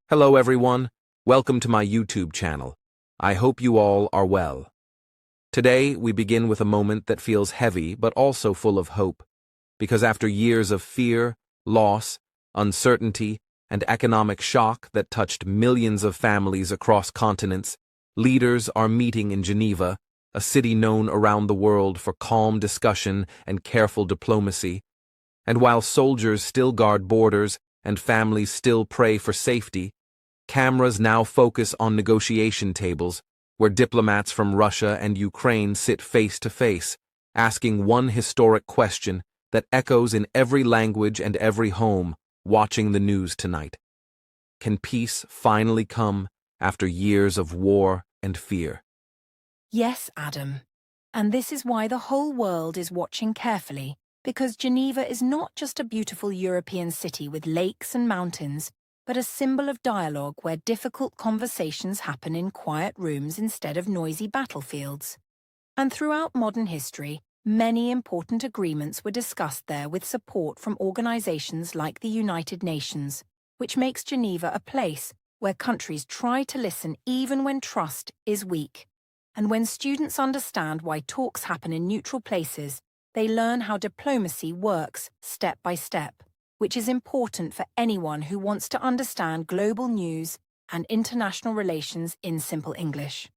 Hello everyone, welcome to my YouTube channel. I hope you all are well. Today we begin with a moment that feels heavy but also full of hope, because after years of fear, loss, uncertainty, and economic shock that touched millions of families across continents, leaders are meeting in Geneva, a city known around the world for calm discussion and careful diplomacy. And while soldiers still guard borders and families still pray for safety, cameras now focus on negotiation tables, where diplomats from Russia and Ukraine sit face to face, asking one historic question that echoes in every language and every home watching the news tonight. Can peace finally come after years of war and fear? Yes, Adam. And this is why the whole world is watching carefully, because Geneva is not just a beautiful European city with lakes and mountains, but a symbol of dialogue where difficult conversations happen in quiet rooms instead of noisy battlefields. And throughout modern history, many important agreements were discussed there with support from organizations like the United Nations, which makes Geneva a place where countries try to listen even when trust is weak. And when students understand why talks happen in neutral places, they learn how diplomacy works step by step, which is important for anyone who wants to understand global news and international relations in simple English.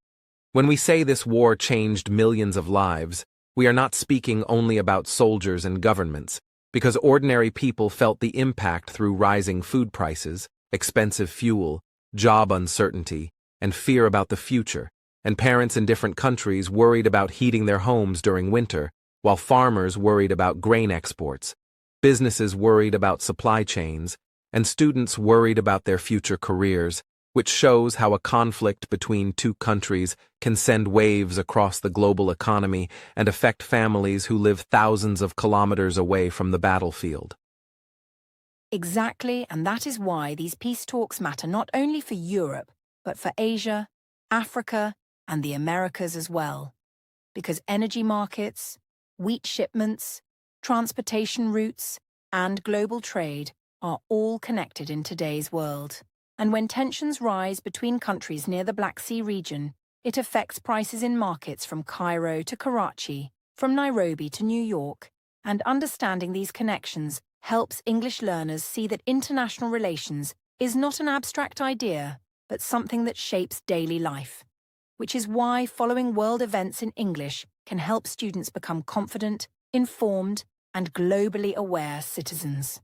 When we say this war changed millions of lives, we are not speaking only about soldiers and governments, because ordinary people felt the impact through rising food prices, expensive fuel, job uncertainty, and fear about the future, and parents in different countries worried about heating their homes during winter, while farmers worried about grain exports, businesses worried about supply chains, and students worried about their future careers, which shows how a conflict between two countries can send waves across the global economy and affect families who live thousands of kilometers away from the battlefield. Exactly, and that is why these peace talks matter not only for Europe, but for Asia, Africa, and the Americas as well. Because energy markets, wheat shipments, transportation routes, and global trade are all connected in today's world. And when tensions rise between countries near the Black Sea region, it affects prices in markets from Cairo to Karachi, from Nairobi to New York, and understanding these connections helps English learners see that international relations is not an abstract idea, but something that shapes daily life, which is why following world events in English can help students become confident, informed, and globally aware citizens.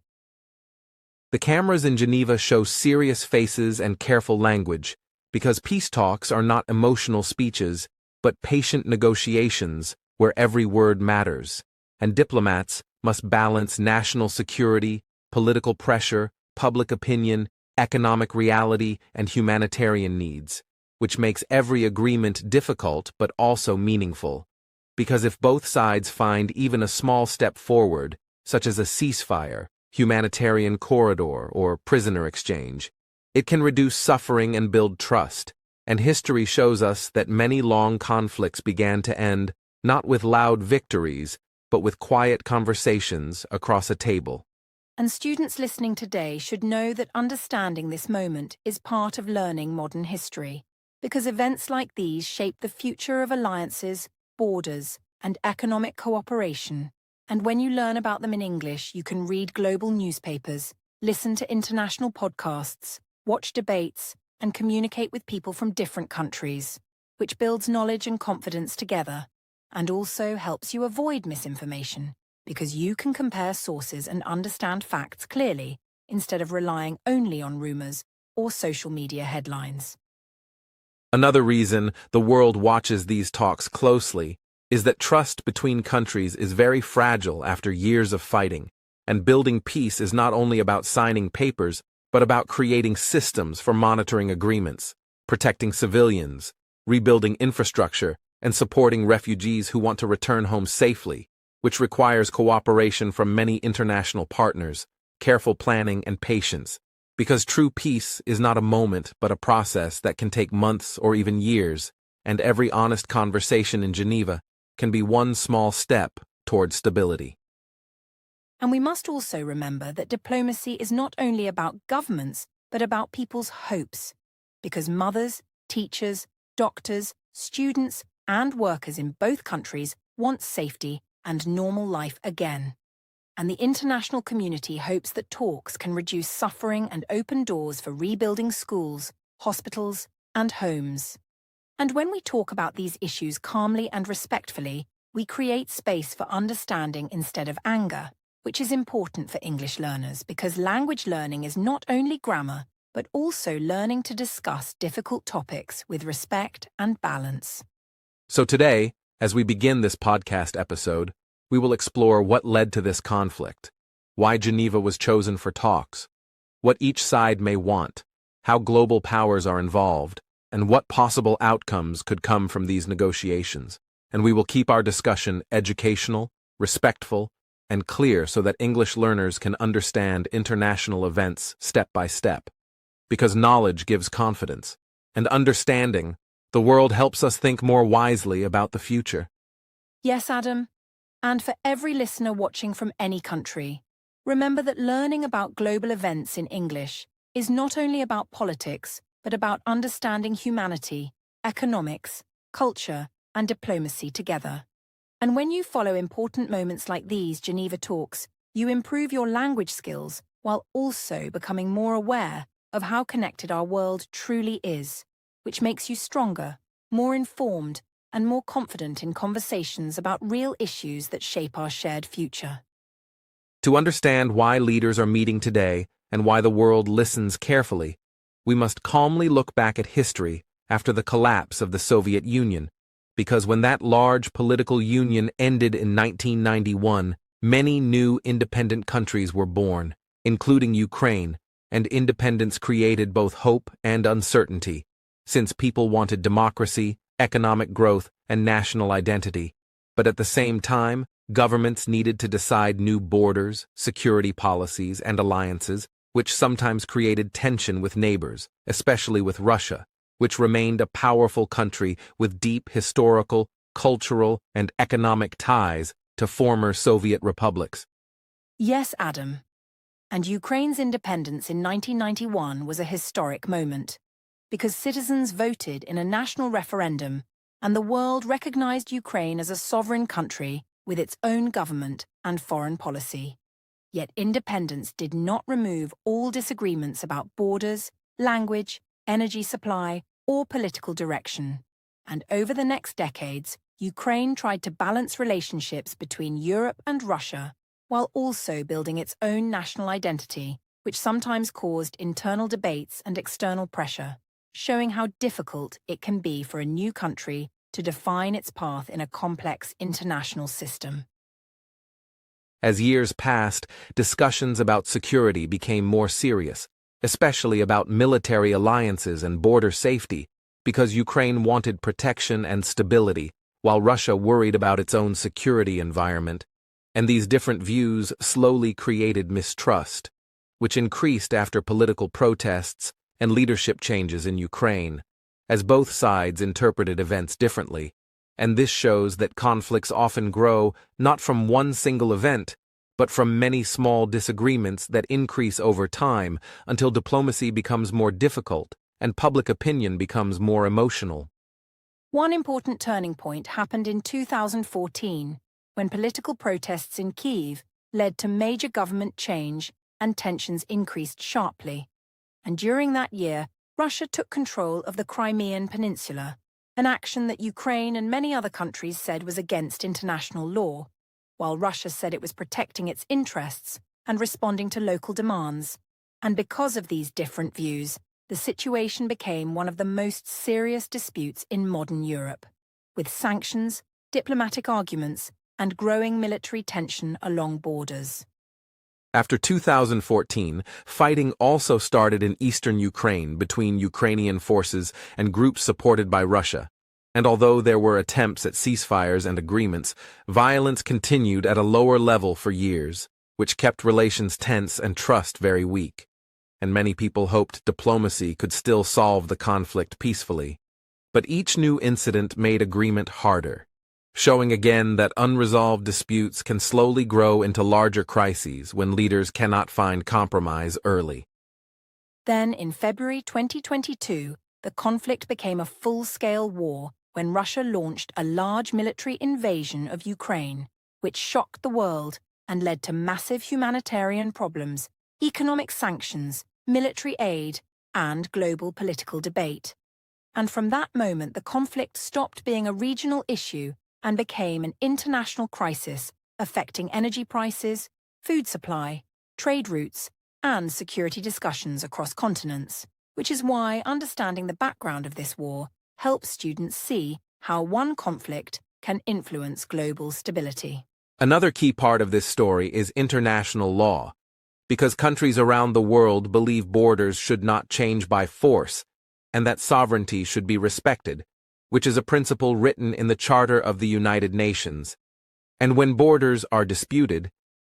The cameras in Geneva show serious faces and careful language, because peace talks are not emotional speeches, but patient negotiations where every word matters, and diplomats must balance national security, political pressure, public opinion, economic reality, and humanitarian needs, which makes every agreement difficult but also meaningful. Because if both sides find even a small step forward, such as a ceasefire, humanitarian corridor, or prisoner exchange, it can reduce suffering and build trust, and history shows us that many long conflicts began to end not with loud victories, but with quiet conversations across a table. And students listening today should know that understanding this moment is part of learning modern history, because events like these shape the future of alliances, borders, and economic cooperation. And when you learn about them in English, you can read global newspapers, listen to international podcasts, watch debates, and communicate with people from different countries, which builds knowledge and confidence together, and also helps you avoid misinformation, because you can compare sources and understand facts clearly, instead of relying only on rumors or social media headlines. Another reason the world watches these talks closely is that trust between countries is very fragile after years of fighting, and building peace is not only about signing papers, but about creating systems for monitoring agreements, protecting civilians, rebuilding infrastructure, and supporting refugees who want to return home safely, which requires cooperation from many international partners, careful planning, and patience. Because true peace is not a moment but a process that can take months or even years, and every honest conversation in Geneva can be one small step toward stability. And we must also remember that diplomacy is not only about governments, but about people's hopes. Because mothers, teachers, doctors, students, and workers in both countries want safety and normal life again. And the international community hopes that talks can reduce suffering and open doors for rebuilding schools, hospitals, and homes. And when we talk about these issues calmly and respectfully, we create space for understanding instead of anger, which is important for English learners because language learning is not only grammar, but also learning to discuss difficult topics with respect and balance. So today, as we begin this podcast episode, we will explore what led to this conflict, why Geneva was chosen for talks, what each side may want, how global powers are involved, and what possible outcomes could come from these negotiations. And we will keep our discussion educational, respectful, and clear so that English learners can understand international events step by step. Because knowledge gives confidence, and understanding, the world helps us think more wisely about the future. Yes, Adam. And for every listener watching from any country, remember that learning about global events in English is not only about politics, but about understanding humanity, economics, culture, and diplomacy together. And when you follow important moments like these Geneva talks, you improve your language skills while also becoming more aware of how connected our world truly is, which makes you stronger, more informed, and more confident in conversations about real issues that shape our shared future. To understand why leaders are meeting today and why the world listens carefully, we must calmly look back at history after the collapse of the Soviet Union, because when that large political union ended in 1991, many new independent countries were born, including Ukraine, and independence created both hope and uncertainty, since people wanted democracy, economic growth, and national identity. But at the same time, governments needed to decide new borders, security policies, and alliances, which sometimes created tension with neighbors, especially with Russia, which remained a powerful country with deep historical, cultural, and economic ties to former Soviet republics. Yes, Adam. And Ukraine's independence in 1991 was a historic moment, because citizens voted in a national referendum and the world recognized Ukraine as a sovereign country with its own government and foreign policy. Yet independence did not remove all disagreements about borders, language, energy supply, or political direction. And over the next decades, Ukraine tried to balance relationships between Europe and Russia, while also building its own national identity, which sometimes caused internal debates and external pressure, showing how difficult it can be for a new country to define its path in a complex international system. As years passed, discussions about security became more serious, especially about military alliances and border safety, because Ukraine wanted protection and stability, while Russia worried about its own security environment. And these different views slowly created mistrust, which increased after political protests and leadership changes in Ukraine, as both sides interpreted events differently. And this shows that conflicts often grow not from one single event, but from many small disagreements that increase over time until diplomacy becomes more difficult and public opinion becomes more emotional. One important turning point happened in 2014, when political protests in Kyiv led to major government change and tensions increased sharply. And during that year, Russia took control of the Crimean Peninsula, an action that Ukraine and many other countries said was against international law, while Russia said it was protecting its interests and responding to local demands. And because of these different views, the situation became one of the most serious disputes in modern Europe, with sanctions, diplomatic arguments, and growing military tension along borders. After 2014, fighting also started in eastern Ukraine between Ukrainian forces and groups supported by Russia. And although there were attempts at ceasefires and agreements, violence continued at a lower level for years, which kept relations tense and trust very weak. And many people hoped diplomacy could still solve the conflict peacefully. But each new incident made agreement harder, showing again that unresolved disputes can slowly grow into larger crises when leaders cannot find compromise early. Then, in February 2022, the conflict became a full-scale war when Russia launched a large military invasion of Ukraine, which shocked the world and led to massive humanitarian problems, economic sanctions, military aid, and global political debate. And from that moment, the conflict stopped being a regional issue and became an international crisis affecting energy prices, food supply, trade routes, and security discussions across continents, which is why understanding the background of this war helps students see how one conflict can influence global stability. Another key part of this story is international law, because countries around the world believe borders should not change by force and that sovereignty should be respected, which is a principle written in the Charter of the United Nations. And when borders are disputed,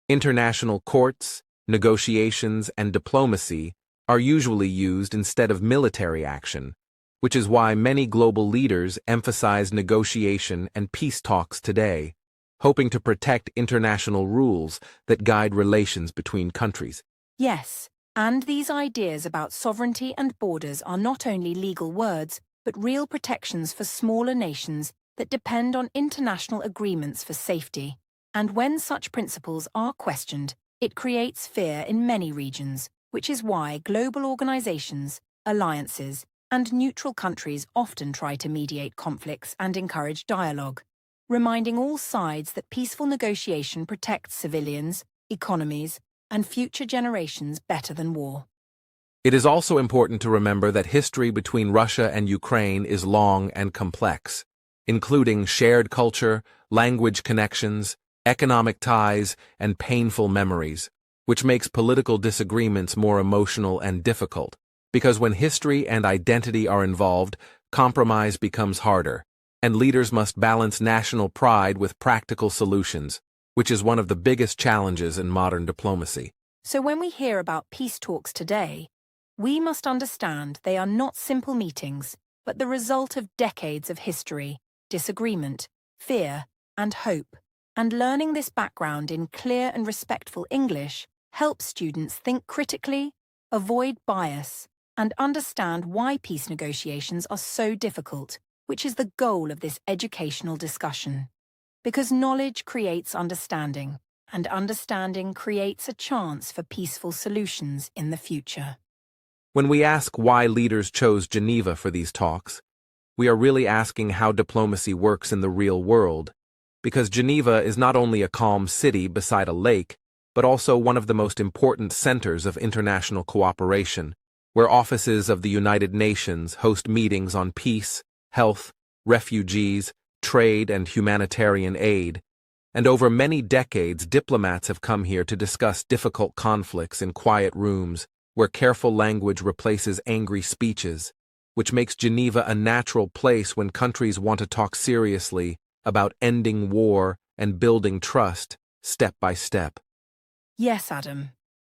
international courts, negotiations, and diplomacy are usually used instead of military action, which is why many global leaders emphasize negotiation and peace talks today, hoping to protect international rules that guide relations between countries. Yes, and these ideas about sovereignty and borders are not only legal words, but real protections for smaller nations that depend on international agreements for safety. And when such principles are questioned, it creates fear in many regions, which is why global organizations, alliances, and neutral countries often try to mediate conflicts and encourage dialogue, reminding all sides that peaceful negotiation protects civilians, economies, and future generations better than war. It is also important to remember that history between Russia and Ukraine is long and complex, including shared culture, language connections, economic ties, and painful memories, which makes political disagreements more emotional and difficult, because when history and identity are involved, compromise becomes harder, and leaders must balance national pride with practical solutions, which is one of the biggest challenges in modern diplomacy. So when we hear about peace talks today, we must understand they are not simple meetings, but the result of decades of history, disagreement, fear, and hope. And learning this background in clear and respectful English helps students think critically, avoid bias, and understand why peace negotiations are so difficult, which is the goal of this educational discussion. Because knowledge creates understanding, and understanding creates a chance for peaceful solutions in the future. When we ask why leaders chose Geneva for these talks, we are really asking how diplomacy works in the real world, because Geneva is not only a calm city beside a lake, but also one of the most important centers of international cooperation, where offices of the United Nations host meetings on peace, health, refugees, trade, and humanitarian aid. And over many decades, diplomats have come here to discuss difficult conflicts in quiet rooms, where careful language replaces angry speeches, which makes Geneva a natural place when countries want to talk seriously about ending war and building trust, step by step. Yes, Adam.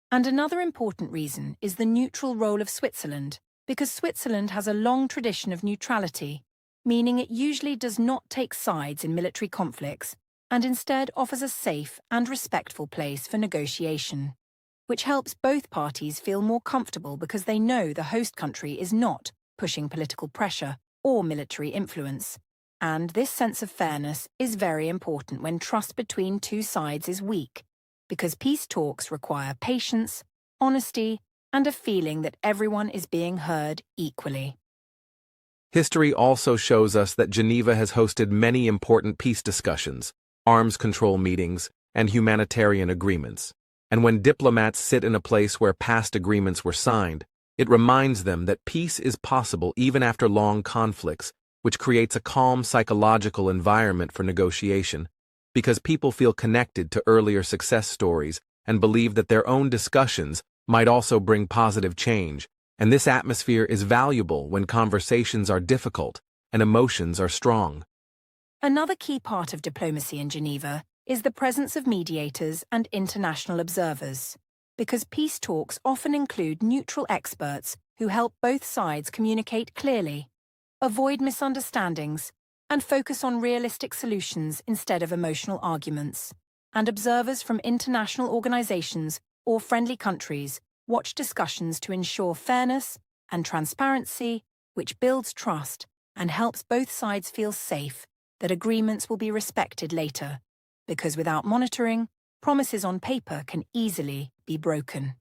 And another important reason is the neutral role of Switzerland, because Switzerland has a long tradition of neutrality, meaning it usually does not take sides in military conflicts and instead offers a safe and respectful place for negotiation, which helps both parties feel more comfortable because they know the host country is not pushing political pressure or military influence. And this sense of fairness is very important when trust between two sides is weak, because peace talks require patience, honesty, and a feeling that everyone is being heard equally. History also shows us that Geneva has hosted many important peace discussions, arms control meetings, and humanitarian agreements. And when diplomats sit in a place where past agreements were signed, it reminds them that peace is possible even after long conflicts, which creates a calm psychological environment for negotiation, because people feel connected to earlier success stories and believe that their own discussions might also bring positive change, and this atmosphere is valuable when conversations are difficult and emotions are strong. Another key part of diplomacy in Geneva is the presence of mediators and international observers, because peace talks often include neutral experts who help both sides communicate clearly, avoid misunderstandings, and focus on realistic solutions instead of emotional arguments. And observers from international organizations or friendly countries watch discussions to ensure fairness and transparency, which builds trust and helps both sides feel safe that agreements will be respected later, because without monitoring, promises on paper can easily be broken.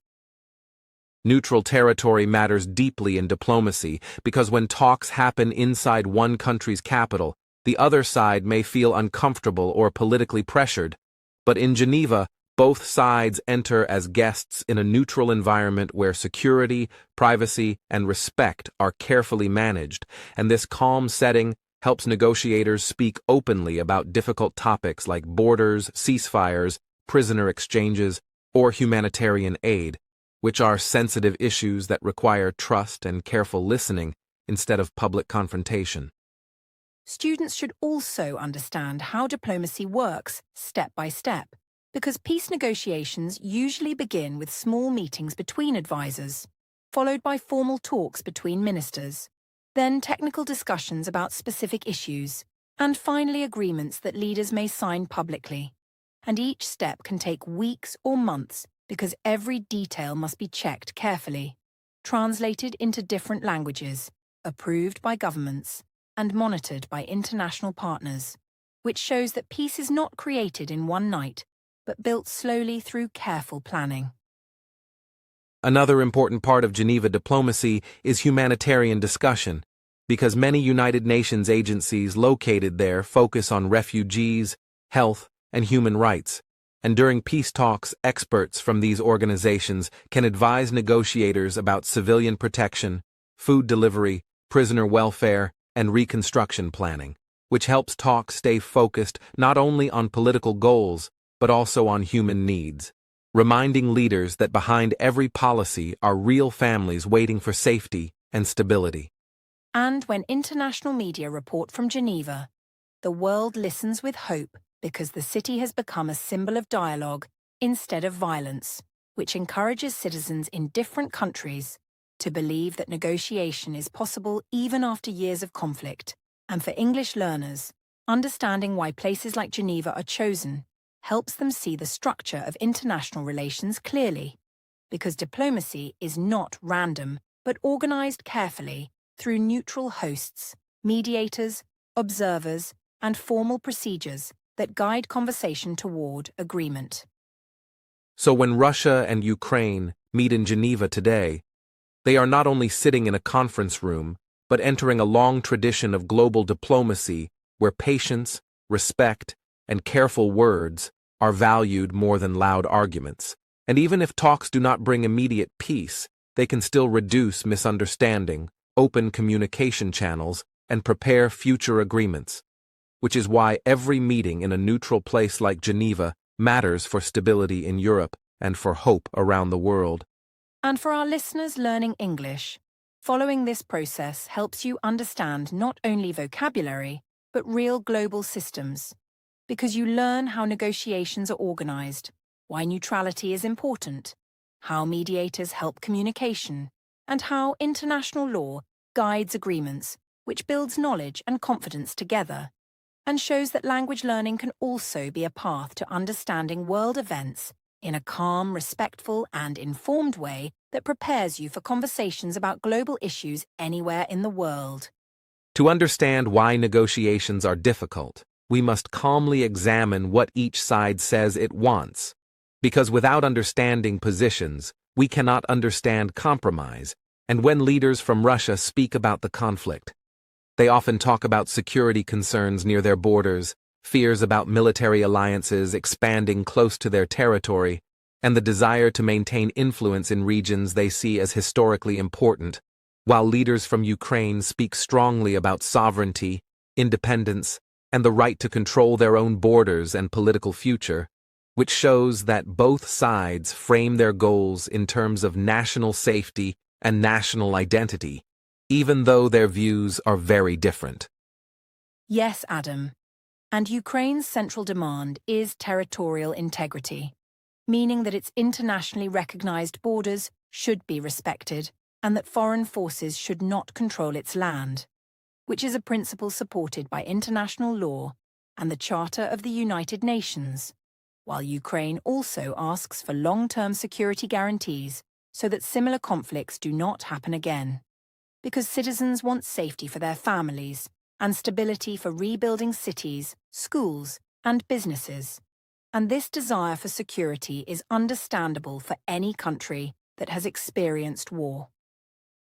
Neutral territory matters deeply in diplomacy because when talks happen inside one country's capital, the other side may feel uncomfortable or politically pressured. But in Geneva, both sides enter as guests in a neutral environment where security, privacy, and respect are carefully managed, and this calm setting helps negotiators speak openly about difficult topics like borders, ceasefires, prisoner exchanges, or humanitarian aid, which are sensitive issues that require trust and careful listening instead of public confrontation. Students should also understand how diplomacy works step by step, because peace negotiations usually begin with small meetings between advisors, followed by formal talks between ministers, then technical discussions about specific issues, and finally agreements that leaders may sign publicly. And each step can take weeks or months because every detail must be checked carefully, translated into different languages, approved by governments, and monitored by international partners, which shows that peace is not created in one night, but built slowly through careful planning. Another important part of Geneva diplomacy is humanitarian discussion, because many United Nations agencies located there focus on refugees, health, and human rights, and during peace talks, experts from these organizations can advise negotiators about civilian protection, food delivery, prisoner welfare, and reconstruction planning, which helps talks stay focused not only on political goals, but also on human needs, reminding leaders that behind every policy are real families waiting for safety and stability. And when international media report from Geneva, the world listens with hope because the city has become a symbol of dialogue instead of violence, which encourages citizens in different countries to believe that negotiation is possible even after years of conflict. And for English learners, understanding why places like Geneva are chosen helps them see the structure of international relations clearly, because diplomacy is not random, but organized carefully through neutral hosts, mediators, observers, and formal procedures that guide conversation toward agreement. So when Russia and Ukraine meet in Geneva today, they are not only sitting in a conference room, but entering a long tradition of global diplomacy where patience, respect, and careful words are valued more than loud arguments. And even if talks do not bring immediate peace, they can still reduce misunderstanding, open communication channels, and prepare future agreements, which is why every meeting in a neutral place like Geneva matters for stability in Europe and for hope around the world. And for our listeners learning English, following this process helps you understand not only vocabulary, but real global systems, because you learn how negotiations are organized, why neutrality is important, how mediators help communication, and how international law guides agreements, which builds knowledge and confidence together, and shows that language learning can also be a path to understanding world events in a calm, respectful, and informed way that prepares you for conversations about global issues anywhere in the world. To understand why negotiations are difficult, we must calmly examine what each side says it wants, because without understanding positions, we cannot understand compromise. And when leaders from Russia speak about the conflict, they often talk about security concerns near their borders, fears about military alliances expanding close to their territory, and the desire to maintain influence in regions they see as historically important, while leaders from Ukraine speak strongly about sovereignty, independence, and the right to control their own borders and political future, which shows that both sides frame their goals in terms of national safety and national identity, even though their views are very different. Yes, Adam. And Ukraine's central demand is territorial integrity, meaning that its internationally recognized borders should be respected and that foreign forces should not control its land, which is a principle supported by international law and the Charter of the United Nations, while Ukraine also asks for long-term security guarantees so that similar conflicts do not happen again. Because citizens want safety for their families and stability for rebuilding cities, schools, and businesses. And this desire for security is understandable for any country that has experienced war.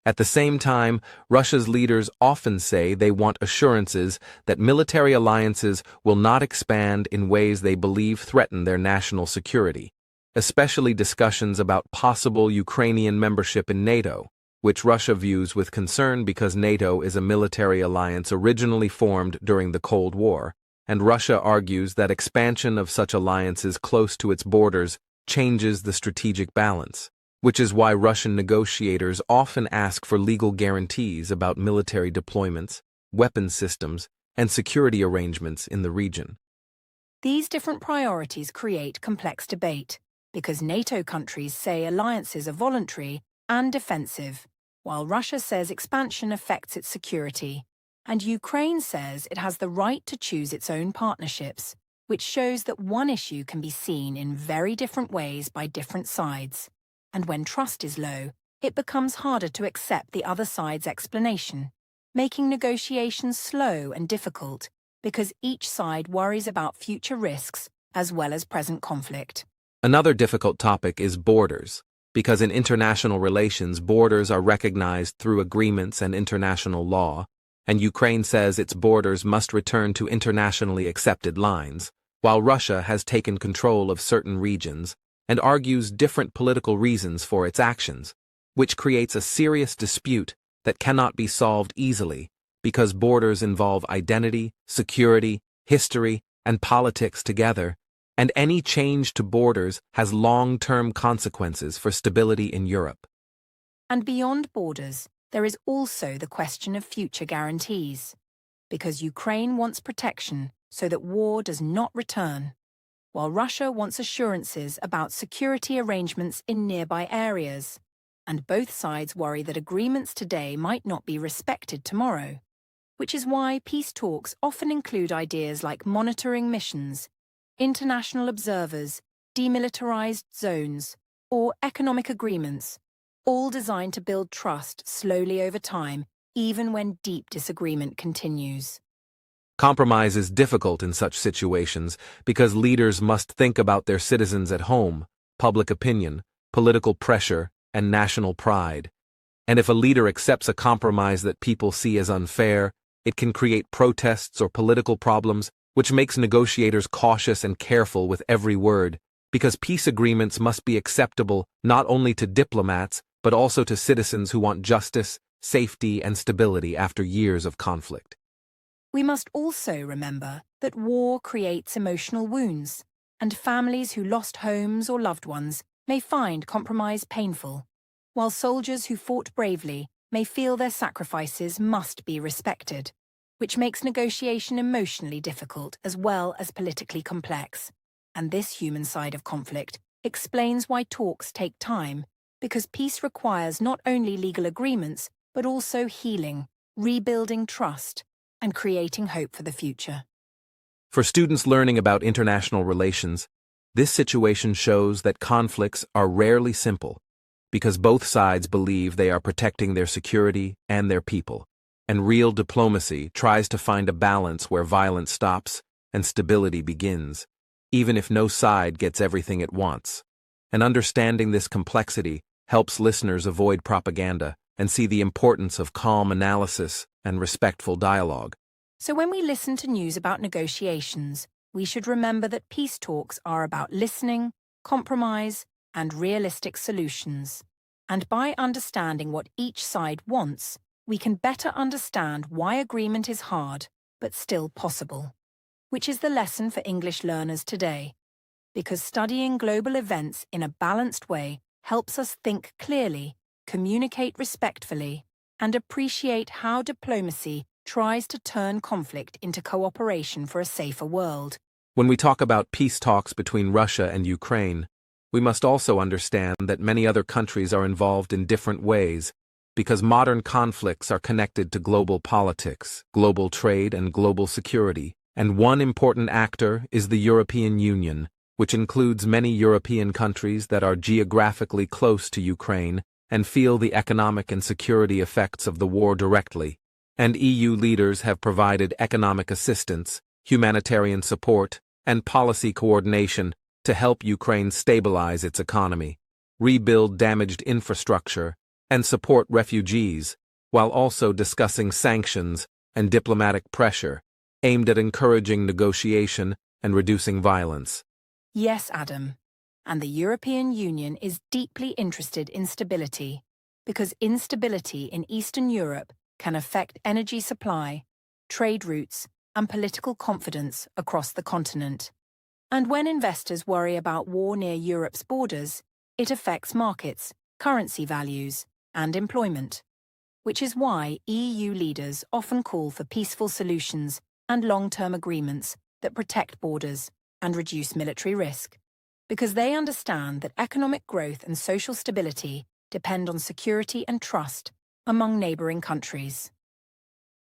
At the same time, Russia's leaders often say they want assurances that military alliances will not expand in ways they believe threaten their national security, especially discussions about possible Ukrainian membership in NATO, which Russia views with concern because NATO is a military alliance originally formed during the Cold War, and Russia argues that expansion of such alliances close to its borders changes the strategic balance, which is why Russian negotiators often ask for legal guarantees about military deployments, weapons systems, and security arrangements in the region. These different priorities create complex debate, because NATO countries say alliances are voluntary and defensive, while Russia says expansion affects its security, and Ukraine says it has the right to choose its own partnerships, which shows that one issue can be seen in very different ways by different sides. And when trust is low, it becomes harder to accept the other side's explanation, making negotiations slow and difficult because each side worries about future risks as well as present conflict. Another difficult topic is borders, because in international relations, borders are recognized through agreements and international law, and Ukraine says its borders must return to internationally accepted lines, while Russia has taken control of certain regions and argues different political reasons for its actions, which creates a serious dispute that cannot be solved easily because borders involve identity, security, history, and politics together, and any change to borders has long-term consequences for stability in Europe. And beyond borders, there is also the question of future guarantees, because Ukraine wants protection so that war does not return, while Russia wants assurances about security arrangements in nearby areas, and both sides worry that agreements today might not be respected tomorrow, which is why peace talks often include ideas like monitoring missions, international observers, demilitarized zones, or economic agreements, all designed to build trust slowly over time, even when deep disagreement continues. Compromise is difficult in such situations because leaders must think about their citizens at home, public opinion, political pressure, and national pride. And if a leader accepts a compromise that people see as unfair, it can create protests or political problems, which makes negotiators cautious and careful with every word, because peace agreements must be acceptable not only to diplomats, but also to citizens who want justice, safety, and stability after years of conflict. We must also remember that war creates emotional wounds, and families who lost homes or loved ones may find compromise painful, while soldiers who fought bravely may feel their sacrifices must be respected, which makes negotiation emotionally difficult as well as politically complex. And this human side of conflict explains why talks take time, because peace requires not only legal agreements, but also healing, rebuilding trust, and creating hope for the future. For students learning about international relations, this situation shows that conflicts are rarely simple, because both sides believe they are protecting their security and their people, and real diplomacy tries to find a balance where violence stops and stability begins, even if no side gets everything it wants. And understanding this complexity helps listeners avoid propaganda and see the importance of calm analysis and respectful dialogue. So when we listen to news about negotiations, we should remember that peace talks are about listening, compromise, and realistic solutions. And by understanding what each side wants, we can better understand why agreement is hard, but still possible. Which is the lesson for English learners today. Because studying global events in a balanced way helps us think clearly, communicate respectfully, and appreciate how diplomacy tries to turn conflict into cooperation for a safer world. When we talk about peace talks between Russia and Ukraine, we must also understand that many other countries are involved in different ways, because modern conflicts are connected to global politics, global trade, and global security, and one important actor is the European Union, which includes many European countries that are geographically close to Ukraine and feel the economic and security effects of the war directly, and EU leaders have provided economic assistance, humanitarian support, and policy coordination to help Ukraine stabilize its economy, rebuild damaged infrastructure, and support refugees, while also discussing sanctions and diplomatic pressure aimed at encouraging negotiation and reducing violence. Yes, Adam. And the European Union is deeply interested in stability, because instability in Eastern Europe can affect energy supply, trade routes, and political confidence across the continent. And when investors worry about war near Europe's borders, it affects markets, currency values, and employment, which is why EU leaders often call for peaceful solutions and long-term agreements that protect borders and reduce military risk, because they understand that economic growth and social stability depend on security and trust among neighboring countries.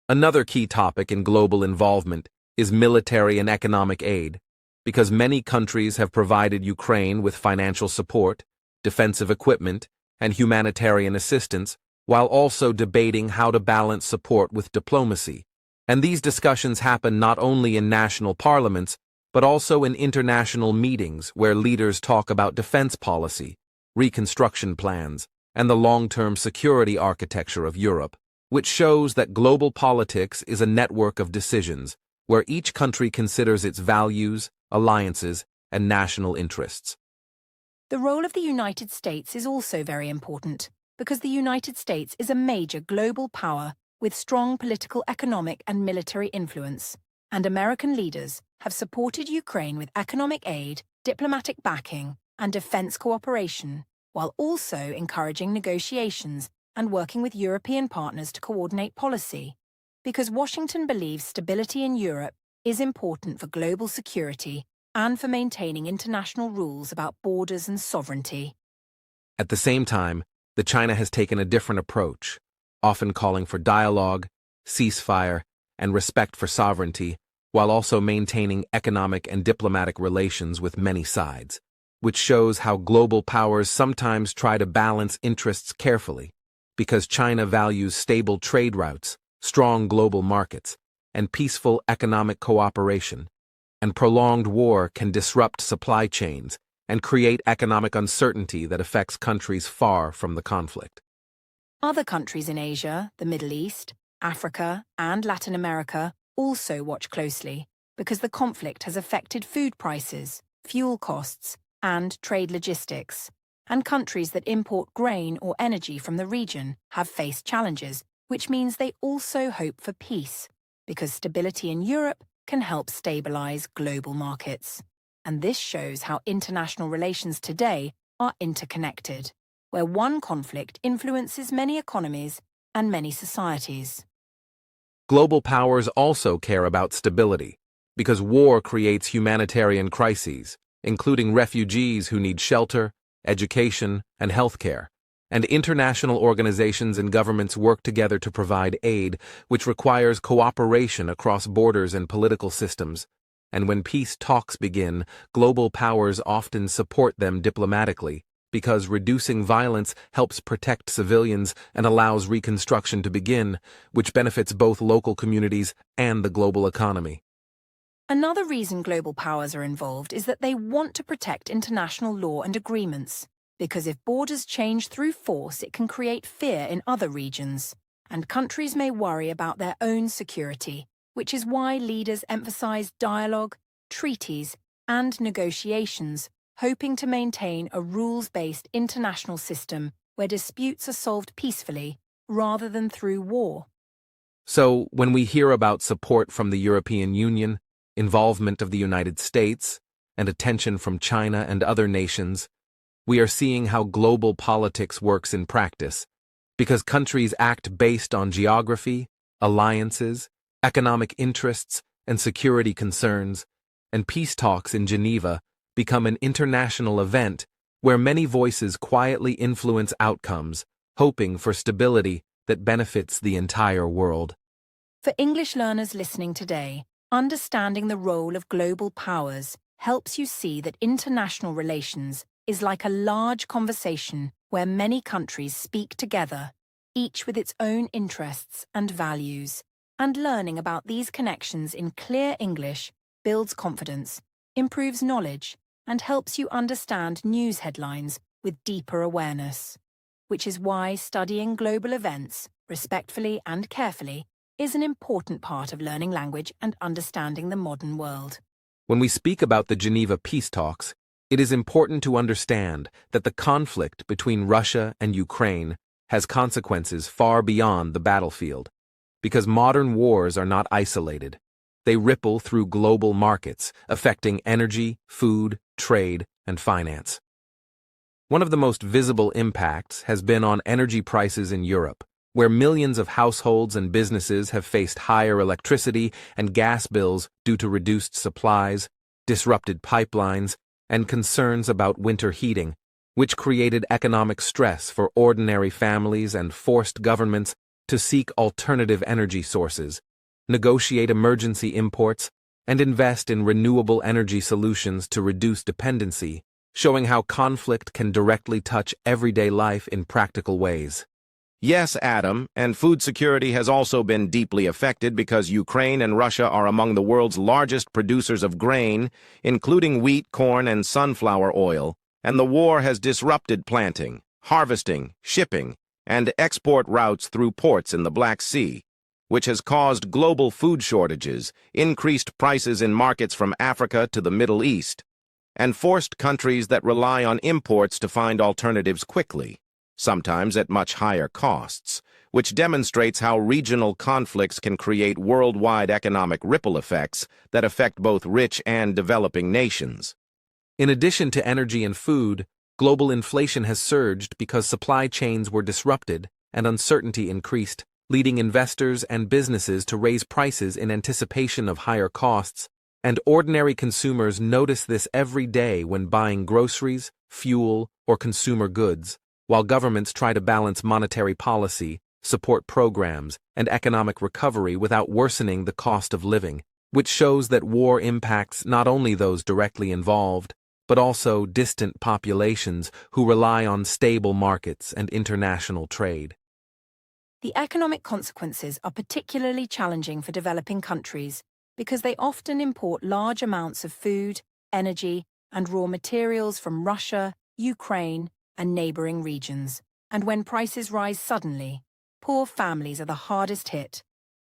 Another key topic in global involvement is military and economic aid, because many countries have provided Ukraine with financial support, defensive equipment, and humanitarian assistance, while also debating how to balance support with diplomacy. And these discussions happen not only in national parliaments, but also in international meetings where leaders talk about defense policy, reconstruction plans, and the long-term security architecture of Europe, which shows that global politics is a network of decisions where each country considers its values, alliances, and national interests. The role of the United States is also very important, because the United States is a major global power with strong political, economic, and military influence, and American leaders have supported Ukraine with economic aid, diplomatic backing, and defense cooperation, while also encouraging negotiations and working with European partners to coordinate policy, because Washington believes stability in Europe is important for global security and for maintaining international rules about borders and sovereignty. At the same time, China has taken a different approach, often calling for dialogue, ceasefire, and respect for sovereignty, while also maintaining economic and diplomatic relations with many sides, which shows how global powers sometimes try to balance interests carefully, because China values stable trade routes, strong global markets, and peaceful economic cooperation, and prolonged war can disrupt supply chains and create economic uncertainty that affects countries far from the conflict. Other countries in Asia, the Middle East, Africa, and Latin America also watch closely, because the conflict has affected food prices, fuel costs, and trade logistics, and countries that import grain or energy from the region have faced challenges, which means they also hope for peace, because stability in Europe can help stabilize global markets. And this shows how international relations today are interconnected, where one conflict influences many economies and many societies. Global powers also care about stability, because war creates humanitarian crises, including refugees who need shelter, education, and healthcare, and international organizations and governments work together to provide aid, which requires cooperation across borders and political systems. And when peace talks begin, global powers often support them diplomatically, because reducing violence helps protect civilians and allows reconstruction to begin, which benefits both local communities and the global economy. Another reason global powers are involved is that they want to protect international law and agreements, because if borders change through force, it can create fear in other regions, and countries may worry about their own security, which is why leaders emphasize dialogue, treaties, and negotiations, hoping to maintain a rules-based international system where disputes are solved peacefully rather than through war. So, when we hear about support from the European Union, involvement of the United States, and attention from China and other nations, we are seeing how global politics works in practice, because countries act based on geography, alliances, economic interests, and security concerns, and peace talks in Geneva become an international event where many voices quietly influence outcomes, hoping for stability that benefits the entire world. For English learners listening today, understanding the role of global powers helps you see that international relations is like a large conversation where many countries speak together, each with its own interests and values. And learning about these connections in clear English builds confidence, improves knowledge, and helps you understand news headlines with deeper awareness. Which is why studying global events, respectfully and carefully, is an important part of learning language and understanding the modern world. When we speak about the Geneva peace talks, it is important to understand that the conflict between Russia and Ukraine has consequences far beyond the battlefield. Because modern wars are not isolated. They ripple through global markets, affecting energy, food, trade, and finance. One of the most visible impacts has been on energy prices in Europe, where millions of households and businesses have faced higher electricity and gas bills due to reduced supplies, disrupted pipelines, and concerns about winter heating, which created economic stress for ordinary families and forced governments to seek alternative energy sources, negotiate emergency imports, and invest in renewable energy solutions to reduce dependency, showing how conflict can directly touch everyday life in practical ways. Yes, Adam, and food security has also been deeply affected because Ukraine and Russia are among the world's largest producers of grain, including wheat, corn, and sunflower oil, and the war has disrupted planting, harvesting, shipping, and export routes through ports in the Black Sea, which has caused global food shortages, increased prices in markets from Africa to the Middle East, and forced countries that rely on imports to find alternatives quickly, sometimes at much higher costs, which demonstrates how regional conflicts can create worldwide economic ripple effects that affect both rich and developing nations. In addition to energy and food, global inflation has surged because supply chains were disrupted and uncertainty increased, leading investors and businesses to raise prices in anticipation of higher costs, and ordinary consumers notice this every day when buying groceries, fuel, or consumer goods, while governments try to balance monetary policy, support programs, and economic recovery without worsening the cost of living, which shows that war impacts not only those directly involved, but also distant populations who rely on stable markets and international trade. The economic consequences are particularly challenging for developing countries because they often import large amounts of food, energy, and raw materials from Russia, Ukraine, and neighboring regions. And when prices rise suddenly, poor families are the hardest hit,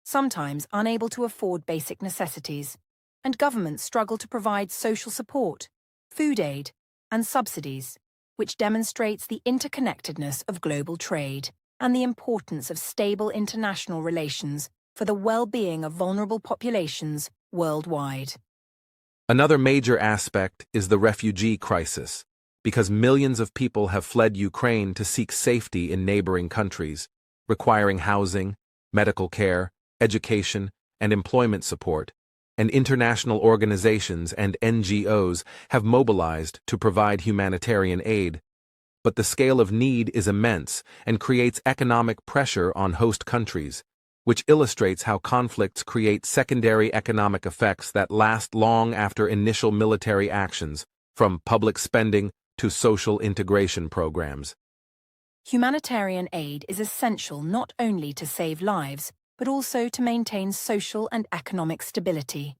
sometimes unable to afford basic necessities, and governments struggle to provide social support, food aid, and subsidies, which demonstrates the interconnectedness of global trade and the importance of stable international relations for the well-being of vulnerable populations worldwide. Another major aspect is the refugee crisis, because millions of people have fled Ukraine to seek safety in neighboring countries, requiring housing, medical care, education, and employment support, and international organizations and NGOs have mobilized to provide humanitarian aid. But the scale of need is immense and creates economic pressure on host countries, which illustrates how conflicts create secondary economic effects that last long after initial military actions, from public spending to social integration programs. Humanitarian aid is essential not only to save lives, but also to maintain social and economic stability.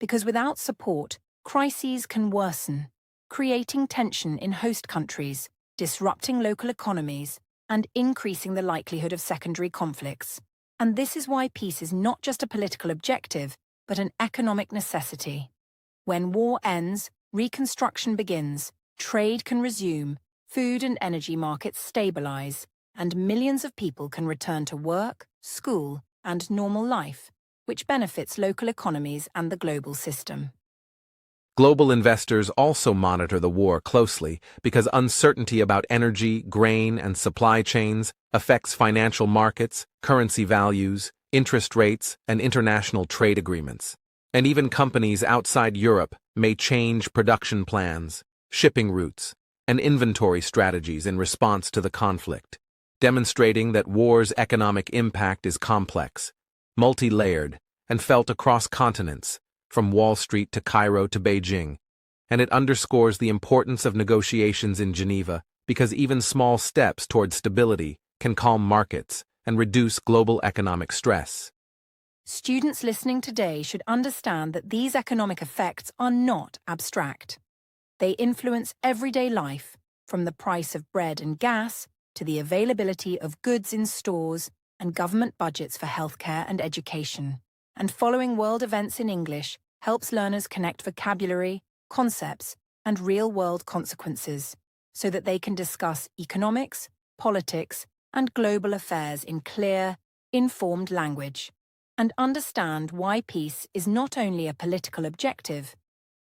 Because without support, crises can worsen, creating tension in host countries, disrupting local economies, and increasing the likelihood of secondary conflicts. And this is why peace is not just a political objective, but an economic necessity. When war ends, reconstruction begins, trade can resume, food and energy markets stabilize, and millions of people can return to work, school, and normal life, which benefits local economies and the global system. Global investors also monitor the war closely because uncertainty about energy, grain, and supply chains affects financial markets, currency values, interest rates, and international trade agreements. And even companies outside Europe may change production plans, shipping routes, and inventory strategies in response to the conflict, demonstrating that war's economic impact is complex, multi-layered, and felt across continents, from Wall Street to Cairo to Beijing, and it underscores the importance of negotiations in Geneva because even small steps toward stability can calm markets and reduce global economic stress. Students listening today should understand that these economic effects are not abstract. They influence everyday life, from the price of bread and gas to the availability of goods in stores and government budgets for healthcare and education. And following world events in English helps learners connect vocabulary, concepts, and real-world consequences so that they can discuss economics, politics, and global affairs in clear, informed language, and understand why peace is not only a political objective,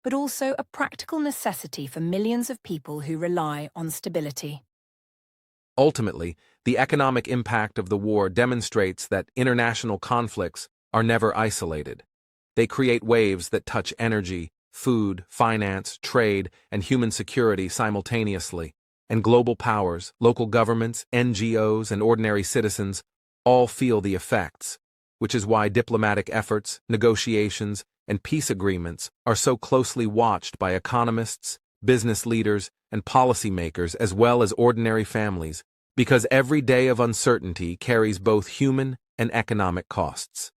but also a practical necessity for millions of people who rely on stability. Ultimately, the economic impact of the war demonstrates that international conflicts are never isolated. They create waves that touch energy, food, finance, trade, and human security simultaneously, and global powers, local governments, NGOs, and ordinary citizens all feel the effects, which is why diplomatic efforts, negotiations, and peace agreements are so closely watched by economists, business leaders, and policymakers as well as ordinary families, because every day of uncertainty carries both human and economic costs.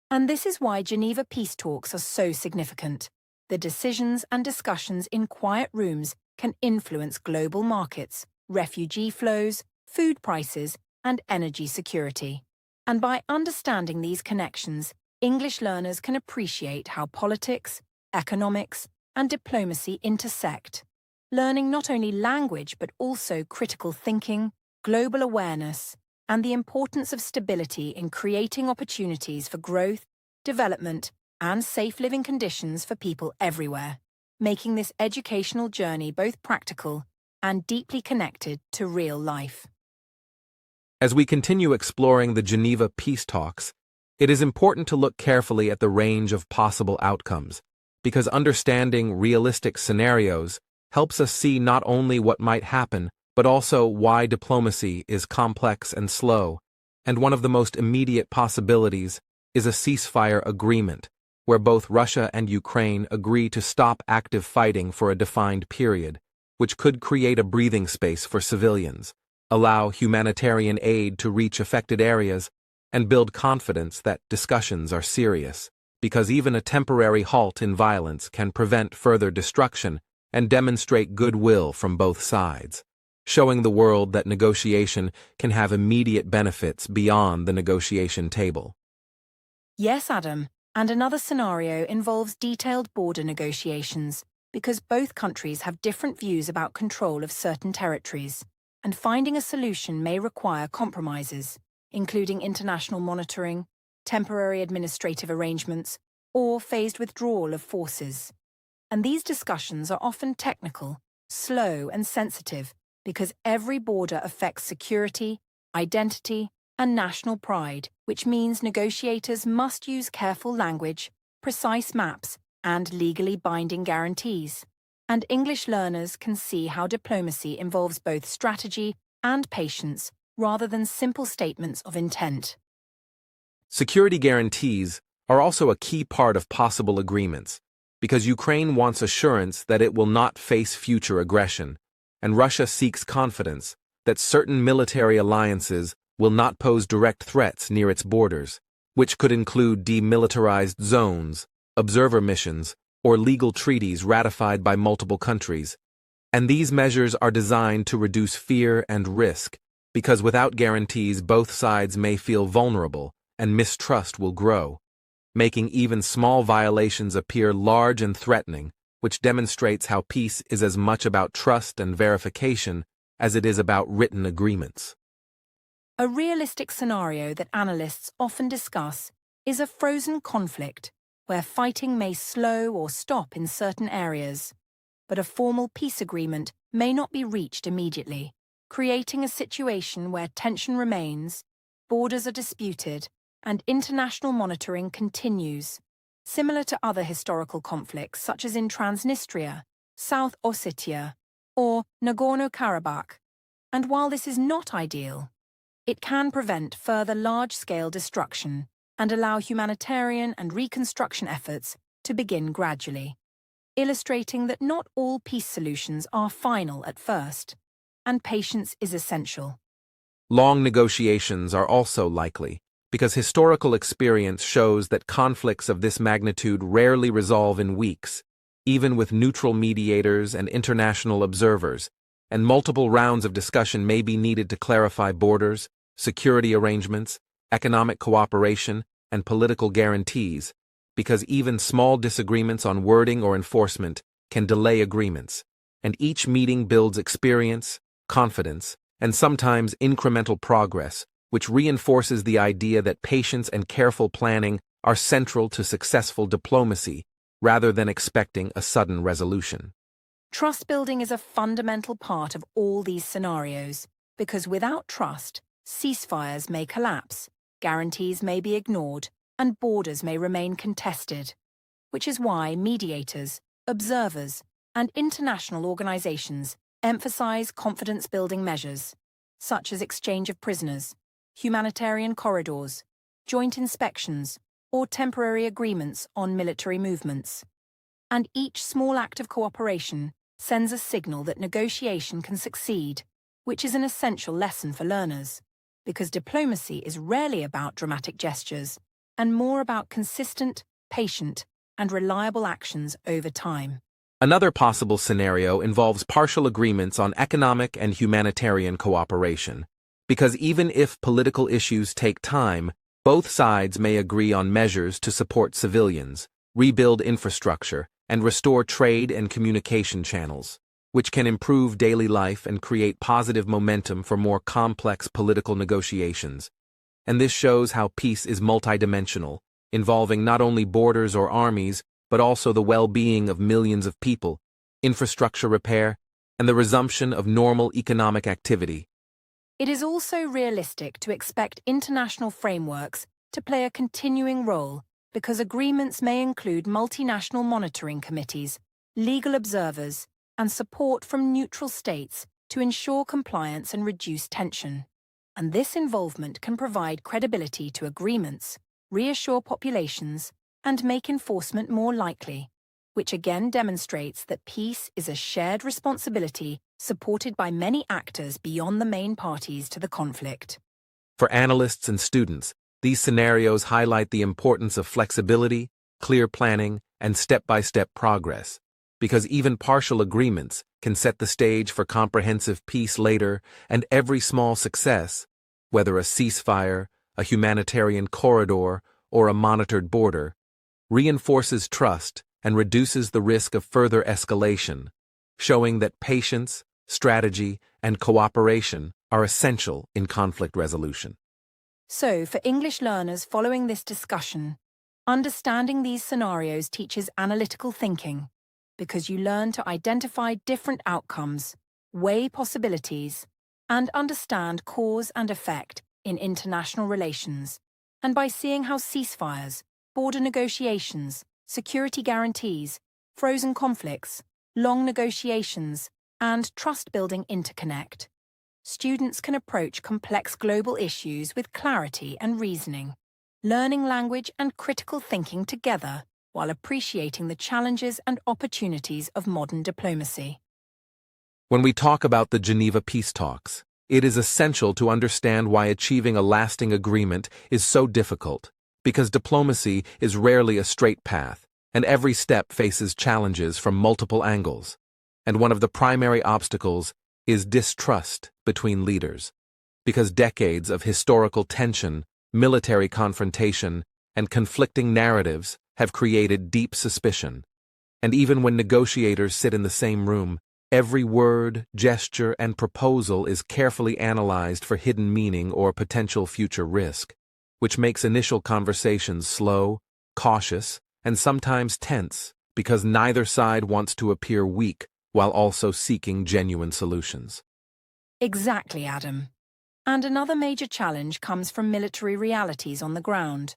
And this is why Geneva peace talks are so significant. The decisions and discussions in quiet rooms can influence global markets, refugee flows, food prices, and energy security. And by understanding these connections, English learners can appreciate how politics, economics, and diplomacy intersect, learning not only language but also critical thinking, global awareness, and the importance of stability in creating opportunities for growth, development, and safe living conditions for people everywhere, making this educational journey both practical and deeply connected to real life. As we continue exploring the Geneva peace talks, it is important to look carefully at the range of possible outcomes, because understanding realistic scenarios helps us see not only what might happen, but also why diplomacy is complex and slow, and one of the most immediate possibilities is a ceasefire agreement, where both Russia and Ukraine agree to stop active fighting for a defined period, which could create a breathing space for civilians, allow humanitarian aid to reach affected areas, and build confidence that discussions are serious, because even a temporary halt in violence can prevent further destruction and demonstrate goodwill from both sides, showing the world that negotiation can have immediate benefits beyond the negotiation table. Yes, Adam, and another scenario involves detailed border negotiations, because both countries have different views about control of certain territories, and finding a solution may require compromises, including international monitoring, temporary administrative arrangements, or phased withdrawal of forces. And these discussions are often technical, slow, and sensitive, because every border affects security, identity, and national pride, which means negotiators must use careful language, precise maps, and legally binding guarantees. And English learners can see how diplomacy involves both strategy and patience, rather than simple statements of intent. Security guarantees are also a key part of possible agreements, because Ukraine wants assurance that it will not face future aggression, and Russia seeks confidence that certain military alliances will not pose direct threats near its borders, which could include demilitarized zones, observer missions, or legal treaties ratified by multiple countries. And these measures are designed to reduce fear and risk, because without guarantees both sides may feel vulnerable and mistrust will grow, making even small violations appear large and threatening, which demonstrates how peace is as much about trust and verification as it is about written agreements. A realistic scenario that analysts often discuss is a frozen conflict, where fighting may slow or stop in certain areas, but a formal peace agreement may not be reached immediately, creating a situation where tension remains, borders are disputed, and international monitoring continues, similar to other historical conflicts such as in Transnistria, South Ossetia, or Nagorno-Karabakh. And while this is not ideal, it can prevent further large-scale destruction and allow humanitarian and reconstruction efforts to begin gradually. illustrating that not all peace solutions are final at first, and patience is essential. Long negotiations are also likely, because historical experience shows that conflicts of this magnitude rarely resolve in weeks, even with neutral mediators and international observers, and multiple rounds of discussion may be needed to clarify borders, security arrangements, economic cooperation, and political guarantees, because even small disagreements on wording or enforcement can delay agreements, and each meeting builds experience, confidence, and sometimes incremental progress, which reinforces the idea that patience and careful planning are central to successful diplomacy, rather than expecting a sudden resolution. Trust building is a fundamental part of all these scenarios, because without trust, ceasefires may collapse, guarantees may be ignored, and borders may remain contested, which is why mediators, observers, and international organizations emphasize confidence-building measures, such as exchange of prisoners, humanitarian corridors, joint inspections, or temporary agreements on military movements. And each small act of cooperation sends a signal that negotiation can succeed, which is an essential lesson for learners, because diplomacy is rarely about dramatic gestures and more about consistent, patient, and reliable actions over time. Another possible scenario involves partial agreements on economic and humanitarian cooperation, because even if political issues take time, both sides may agree on measures to support civilians, rebuild infrastructure, and restore trade and communication channels, which can improve daily life and create positive momentum for more complex political negotiations. And this shows how peace is multidimensional, involving not only borders or armies, but also the well-being of millions of people, infrastructure repair, and the resumption of normal economic activity. It is also realistic to expect international frameworks to play a continuing role, because agreements may include multinational monitoring committees, legal observers, and support from neutral states to ensure compliance and reduce tension. And this involvement can provide credibility to agreements, reassure populations, and make enforcement more likely, which again demonstrates that peace is a shared responsibility supported by many actors beyond the main parties to the conflict. For analysts and students, these scenarios highlight the importance of flexibility, clear planning, and step-by-step progress, because even partial agreements can set the stage for comprehensive peace later, and every small success, whether a ceasefire, a humanitarian corridor, or a monitored border, reinforces trust and reduces the risk of further escalation, showing that patience, strategy, and cooperation are essential in conflict resolution. So, for English learners following this discussion, understanding these scenarios teaches analytical thinking, because you learn to identify different outcomes, weigh possibilities, and understand cause and effect in international relations. And by seeing how ceasefires, border negotiations, security guarantees, frozen conflicts, long negotiations, and trust-building interconnect, students can approach complex global issues with clarity and reasoning, learning language and critical thinking together while appreciating the challenges and opportunities of modern diplomacy. When we talk about the Geneva peace talks, it is essential to understand why achieving a lasting agreement is so difficult, because diplomacy is rarely a straight path, and every step faces challenges from multiple angles. And one of the primary obstacles is distrust between leaders, because decades of historical tension, military confrontation, and conflicting narratives have created deep suspicion. And even when negotiators sit in the same room, every word, gesture, and proposal is carefully analyzed for hidden meaning or potential future risk, which makes initial conversations slow, cautious, and sometimes tense, because neither side wants to appear weak while also seeking genuine solutions. Exactly, Adam. And another major challenge comes from military realities on the ground.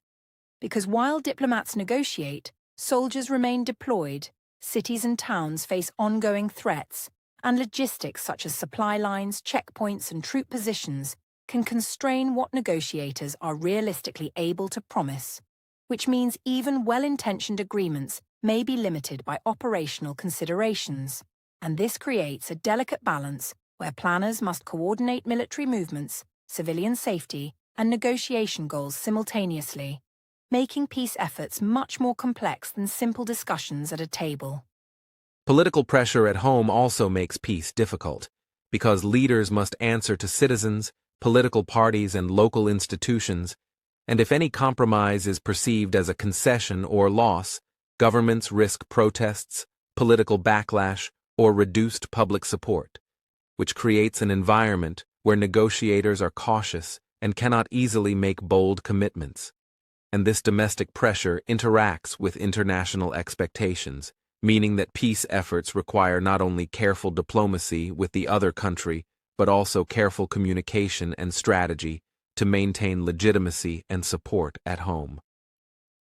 Because while diplomats negotiate, soldiers remain deployed, cities and towns face ongoing threats, and logistics such as supply lines, checkpoints, and troop positions can constrain what negotiators are realistically able to promise, which means even well-intentioned agreements may be limited by operational considerations, and this creates a delicate balance where planners must coordinate military movements, civilian safety, and negotiation goals simultaneously, making peace efforts much more complex than simple discussions at a table. Political pressure at home also makes peace difficult, because leaders must answer to citizens, political parties, and local institutions, and if any compromise is perceived as a concession or loss, governments risk protests, political backlash, or reduced public support, which creates an environment where negotiators are cautious and cannot easily make bold commitments. And this domestic pressure interacts with international expectations, meaning that peace efforts require not only careful diplomacy with the other country, but also careful communication and strategy to maintain legitimacy and support at home.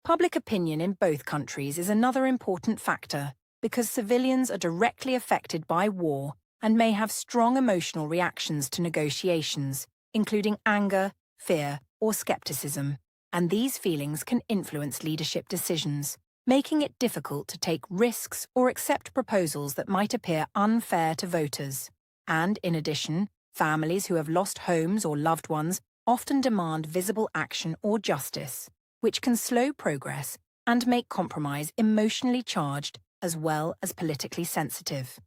Public opinion in both countries is another important factor because civilians are directly affected by war and may have strong emotional reactions to negotiations, including anger, fear, or skepticism, and these feelings can influence leadership decisions, making it difficult to take risks or accept proposals that might appear unfair to voters. And, in addition, families who have lost homes or loved ones often demand visible action or justice, which can slow progress and make compromise emotionally charged as well as politically sensitive.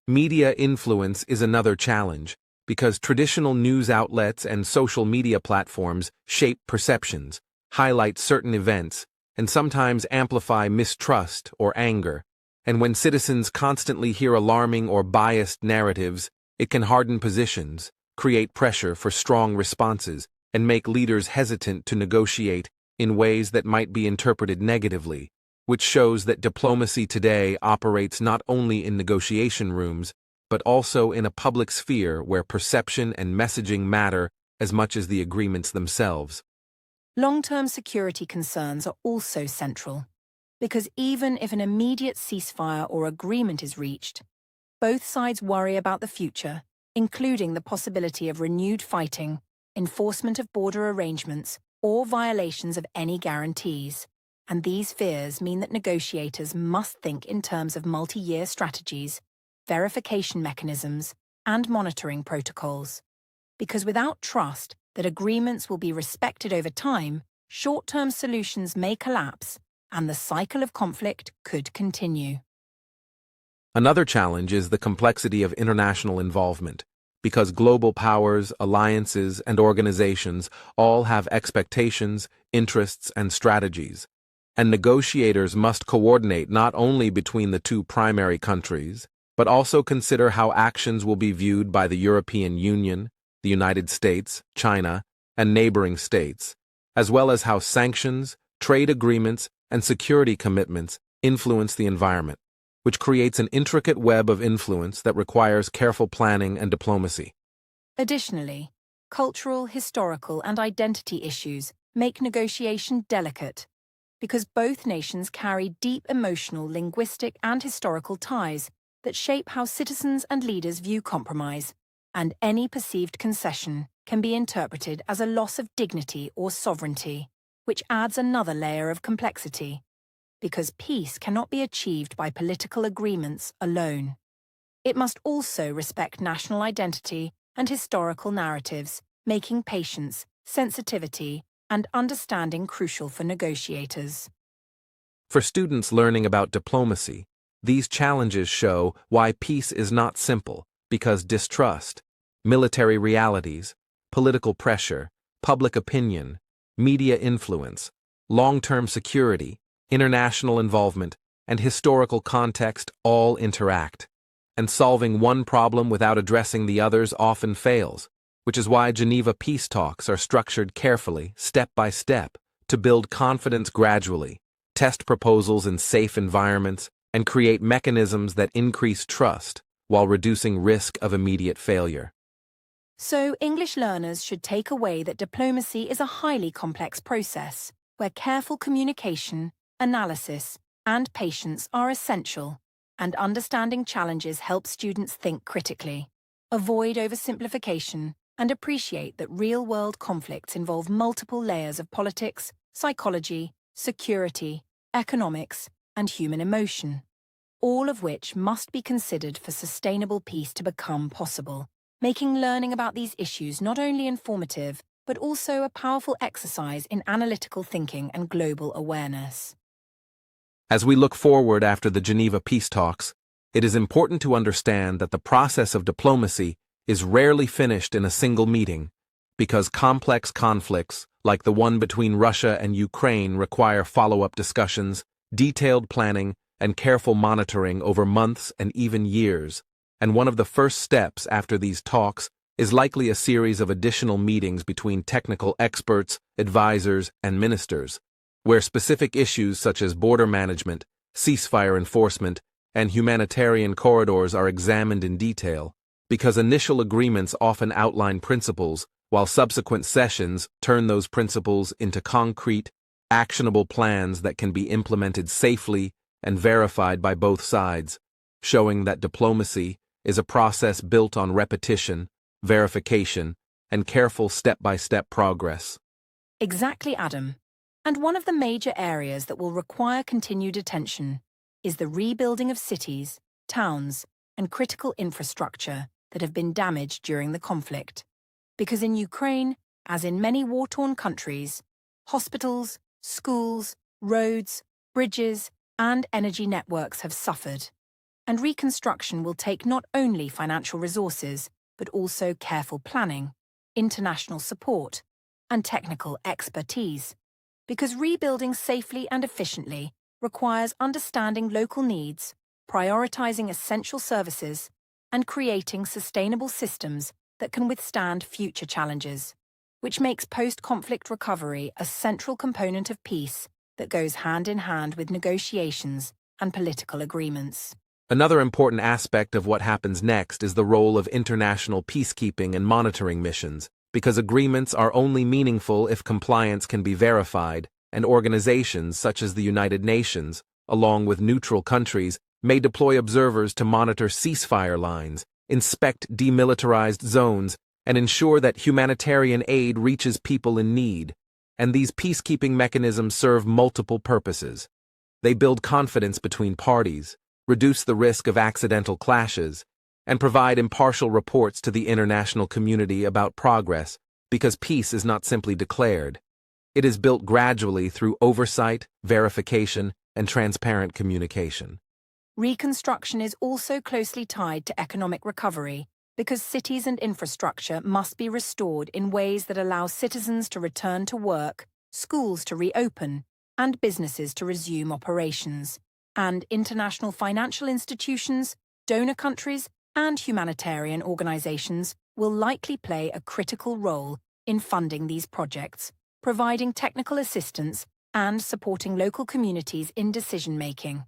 Media influence is another challenge, because traditional news outlets and social media platforms shape perceptions, highlight certain events, and sometimes amplify mistrust or anger. And when citizens constantly hear alarming or biased narratives, it can harden positions, create pressure for strong responses, and make leaders hesitant to negotiate in ways that might be interpreted negatively, which shows that diplomacy today operates not only in negotiation rooms, but also in a public sphere where perception and messaging matter as much as the agreements themselves. Long-term security concerns are also central, because even if an immediate ceasefire or agreement is reached, both sides worry about the future, including the possibility of renewed fighting, enforcement of border arrangements, or violations of any guarantees. And these fears mean that negotiators must think in terms of multi-year strategies, verification mechanisms, and monitoring protocols. Because without trust that agreements will be respected over time, short-term solutions may collapse, and the cycle of conflict could continue. Another challenge is the complexity of international involvement, because global powers, alliances, and organizations all have expectations, interests, and strategies, and negotiators must coordinate not only between the two primary countries, but also consider how actions will be viewed by the European Union, the United States, China, and neighboring states, as well as how sanctions, trade agreements, and security commitments influence the environment, which creates an intricate web of influence that requires careful planning and diplomacy. Additionally, cultural, historical, and identity issues make negotiation delicate, because both nations carry deep emotional, linguistic, and historical ties that shape how citizens and leaders view compromise, and any perceived concession can be interpreted as a loss of dignity or sovereignty, which adds another layer of complexity, because peace cannot be achieved by political agreements alone. It must also respect national identity and historical narratives, making patience, sensitivity, and understanding crucial for negotiators. For students learning about diplomacy, these challenges show why peace is not simple, because distrust, military realities, political pressure, public opinion, media influence, long-term security, international involvement, and historical context all interact, and solving one problem without addressing the others often fails, which is why Geneva peace talks are structured carefully, step by step, to build confidence gradually, test proposals in safe environments, and create mechanisms that increase trust while reducing risk of immediate failure. So, English learners should take away that diplomacy is a highly complex process, where careful communication, analysis, and patience are essential, and understanding challenges helps students think critically, avoid oversimplification, and appreciate that real-world conflicts involve multiple layers of politics, psychology, security, economics, and human emotion, all of which must be considered for sustainable peace to become possible, making learning about these issues not only informative, but also a powerful exercise in analytical thinking and global awareness. As we look forward after the Geneva peace talks, it is important to understand that the process of diplomacy is rarely finished in a single meeting, because complex conflicts, like the one between Russia and Ukraine, require follow-up discussions, detailed planning, and careful monitoring over months and even years. And one of the first steps after these talks is likely a series of additional meetings between technical experts, advisors, and ministers, where specific issues such as border management, ceasefire enforcement, and humanitarian corridors are examined in detail, because initial agreements often outline principles, while subsequent sessions turn those principles into concrete, actionable plans that can be implemented safely and verified by both sides, showing that diplomacy is a process built on repetition, verification, and careful step-by-step progress. Exactly, Adam. And one of the major areas that will require continued attention is the rebuilding of cities, towns, and critical infrastructure that have been damaged during the conflict. Because in Ukraine, as in many war-torn countries, hospitals, schools, roads, bridges, and energy networks have suffered. And reconstruction will take not only financial resources, but also careful planning, international support, and technical expertise. Because rebuilding safely and efficiently requires understanding local needs, prioritizing essential services, and creating sustainable systems that can withstand future challenges, which makes post-conflict recovery a central component of peace that goes hand in hand with negotiations and political agreements. Another important aspect of what happens next is the role of international peacekeeping and monitoring missions, because agreements are only meaningful if compliance can be verified, and organizations such as the United Nations, along with neutral countries, may deploy observers to monitor ceasefire lines, inspect demilitarized zones, and ensure that humanitarian aid reaches people in need. And these peacekeeping mechanisms serve multiple purposes. They build confidence between parties, reduce the risk of accidental clashes, and provide impartial reports to the international community about progress, because peace is not simply declared. It is built gradually through oversight, verification, and transparent communication. Reconstruction is also closely tied to economic recovery, because cities and infrastructure must be restored in ways that allow citizens to return to work, schools to reopen, and businesses to resume operations. And international financial institutions, donor countries, and humanitarian organizations will likely play a critical role in funding these projects, providing technical assistance and supporting local communities in decision-making.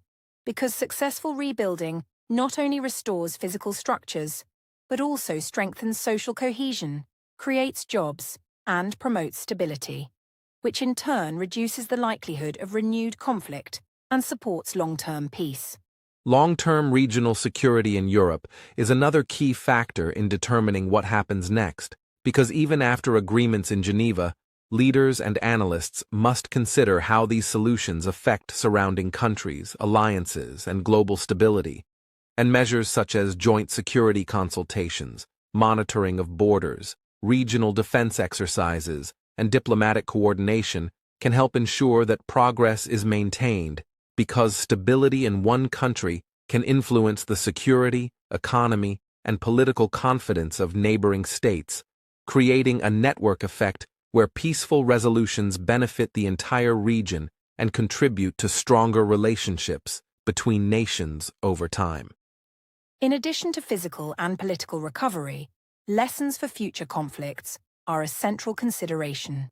Because successful rebuilding not only restores physical structures, but also strengthens social cohesion, creates jobs, and promotes stability, which in turn reduces the likelihood of renewed conflict and supports long-term peace. Long-term regional security in Europe is another key factor in determining what happens next, because even after agreements in Geneva, leaders and analysts must consider how these solutions affect surrounding countries, alliances, and global stability. And measures such as joint security consultations, monitoring of borders, regional defense exercises, and diplomatic coordination can help ensure that progress is maintained, because stability in one country can influence the security, economy, and political confidence of neighboring states, creating a network effect where peaceful resolutions benefit the entire region and contribute to stronger relationships between nations over time. In addition to physical and political recovery, lessons for future conflicts are a central consideration,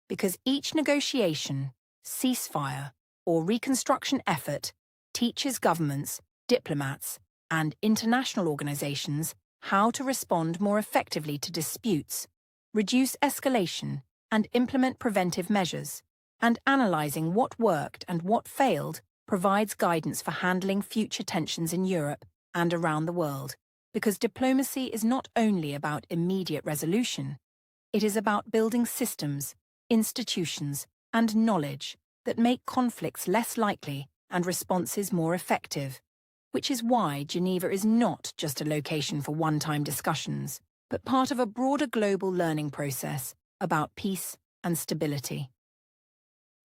because each negotiation, ceasefire, or reconstruction effort teaches governments, diplomats, and international organizations how to respond more effectively to disputes, reduce escalation, and implement preventive measures, and analyzing what worked and what failed provides guidance for handling future tensions in Europe and around the world, because diplomacy is not only about immediate resolution, it is about building systems, institutions, and knowledge that make conflicts less likely and responses more effective, which is why Geneva is not just a location for one-time discussions, but part of a broader global learning process about peace and stability.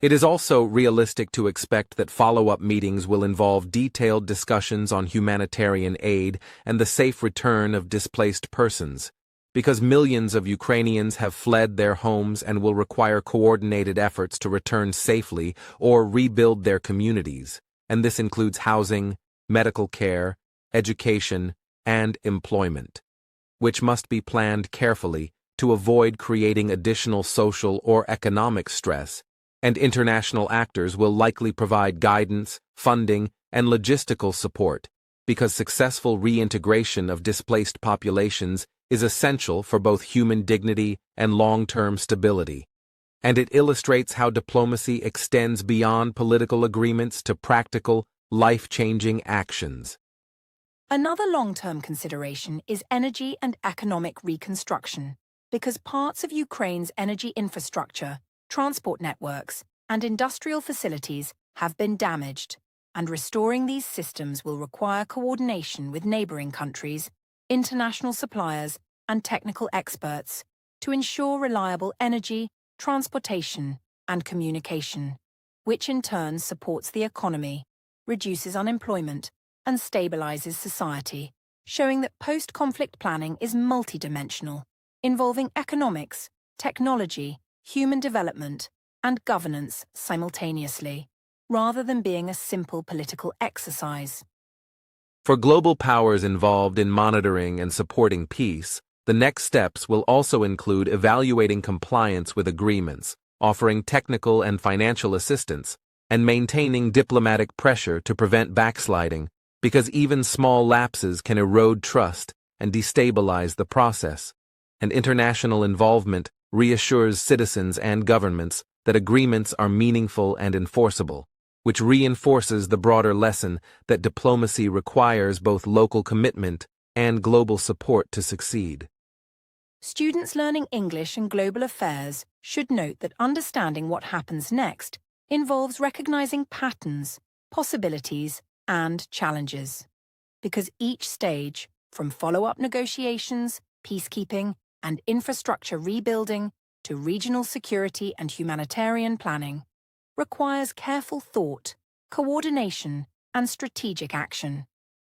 It is also realistic to expect that follow-up meetings will involve detailed discussions on humanitarian aid and the safe return of displaced persons, because millions of Ukrainians have fled their homes and will require coordinated efforts to return safely or rebuild their communities, and this includes housing, medical care, education, and employment, which must be planned carefully to avoid creating additional social or economic stress, and international actors will likely provide guidance, funding, and logistical support, because successful reintegration of displaced populations is essential for both human dignity and long-term stability. And it illustrates how diplomacy extends beyond political agreements to practical, life-changing actions. Another long-term consideration is energy and economic reconstruction, because parts of Ukraine's energy infrastructure, transport networks, and industrial facilities have been damaged, and restoring these systems will require coordination with neighboring countries, international suppliers, and technical experts to ensure reliable energy, transportation, and communication, which in turn supports the economy, reduces unemployment, and stabilizes society, showing that post-conflict planning is multidimensional, involving economics, technology, human development, and governance simultaneously, rather than being a simple political exercise. For global powers involved in monitoring and supporting peace, the next steps will also include evaluating compliance with agreements, offering technical and financial assistance, and maintaining diplomatic pressure to prevent backsliding, because even small lapses can erode trust and destabilize the process, and international involvement reassures citizens and governments that agreements are meaningful and enforceable, which reinforces the broader lesson that diplomacy requires both local commitment and global support to succeed. Students learning English and global affairs should note that understanding what happens next involves recognizing patterns, possibilities, and challenges, because each stage, from follow-up negotiations, peacekeeping, and infrastructure rebuilding to regional security and humanitarian planning, requires careful thought, coordination, and strategic action.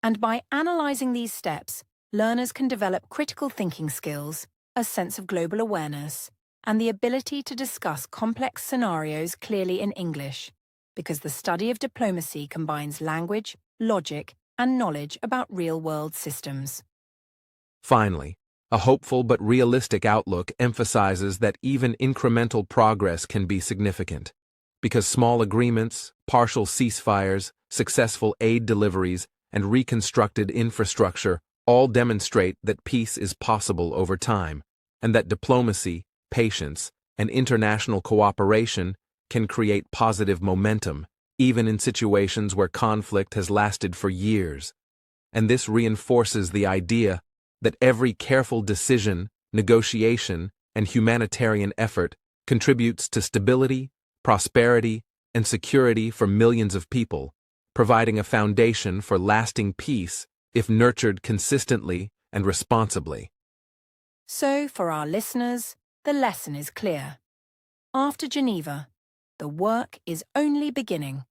And by analyzing these steps, learners can develop critical thinking skills, a sense of global awareness, and the ability to discuss complex scenarios clearly in English, because the study of diplomacy combines language, logic, and knowledge about real-world systems. Finally, a hopeful but realistic outlook emphasizes that even incremental progress can be significant, because small agreements, partial ceasefires, successful aid deliveries, and reconstructed infrastructure all demonstrate that peace is possible over time, and that diplomacy, patience, and international cooperation can create positive momentum, even in situations where conflict has lasted for years. And this reinforces the idea that every careful decision, negotiation, and humanitarian effort contributes to stability, prosperity, and security for millions of people, providing a foundation for lasting peace if nurtured consistently and responsibly. So, for our listeners, the lesson is clear. After Geneva, the work is only beginning,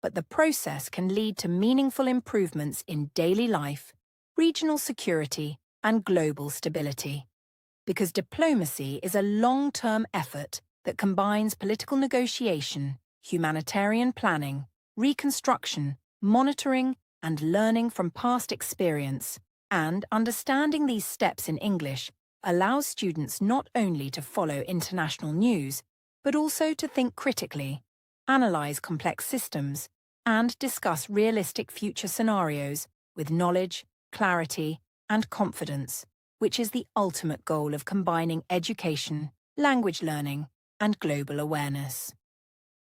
but the process can lead to meaningful improvements in daily life, regional security, and global stability. Because diplomacy is a long-term effort that combines political negotiation, humanitarian planning, reconstruction, monitoring, and learning from past experience, and understanding these steps in English allows students not only to follow international news, but also to think critically, analyze complex systems, and discuss realistic future scenarios with knowledge, clarity, and confidence, which is the ultimate goal of combining education, language learning, and global awareness.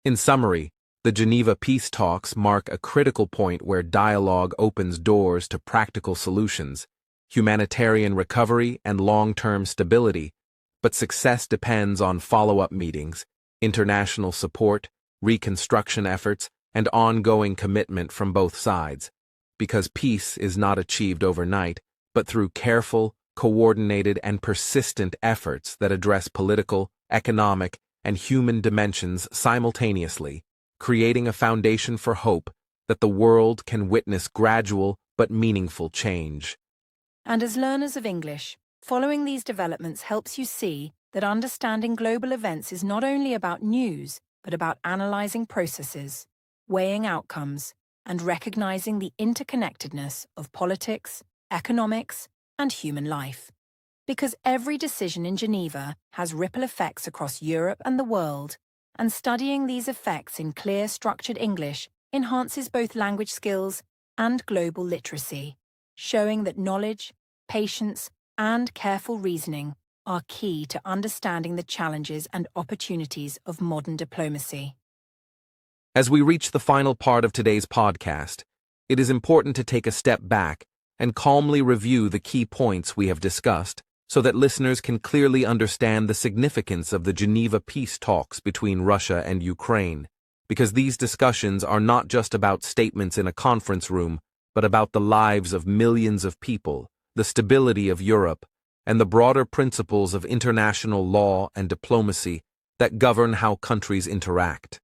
In summary, the Geneva peace talks mark a critical point where dialogue opens doors to practical solutions, humanitarian recovery, and long-term stability, but success depends on follow-up meetings, international support, reconstruction efforts, and ongoing commitment from both sides, because peace is not achieved overnight, but through careful, coordinated, and persistent efforts that address political, economic, and human dimensions simultaneously, creating a foundation for hope that the world can witness gradual but meaningful change. And as learners of English, following these developments helps you see that understanding global events is not only about news, but about analyzing processes, weighing outcomes, and recognizing the interconnectedness of politics, economics, and human life. Because every decision in Geneva has ripple effects across Europe and the world, and studying these effects in clear, structured English enhances both language skills and global literacy, showing that knowledge, patience, and careful reasoning are key to understanding the challenges and opportunities of modern diplomacy. As we reach the final part of today's podcast, it is important to take a step back and calmly review the key points we have discussed so that listeners can clearly understand the significance of the Geneva peace talks between Russia and Ukraine, because these discussions are not just about statements in a conference room, but about the lives of millions of people, the stability of Europe, and the broader principles of international law and diplomacy that govern how countries interact.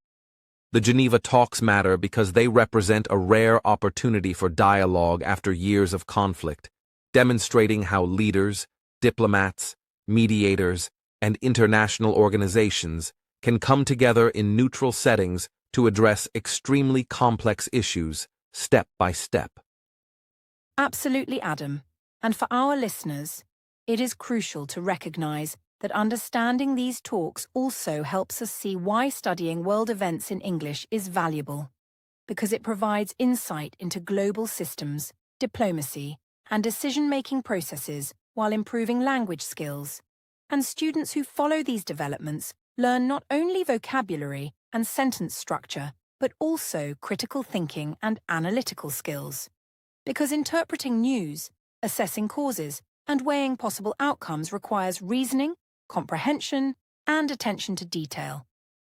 The Geneva talks matter because they represent a rare opportunity for dialogue after years of conflict, demonstrating how leaders, diplomats, mediators, and international organizations can come together in neutral settings to address extremely complex issues, step by step. Absolutely, Adam. And for our listeners, it is crucial to recognize that understanding these talks also helps us see why studying world events in English is valuable, because it provides insight into global systems, diplomacy, and decision-making processes while improving language skills. And students who follow these developments learn not only vocabulary and sentence structure, but also critical thinking and analytical skills. Because interpreting news, assessing causes, and weighing possible outcomes requires reasoning, comprehension, and attention to detail,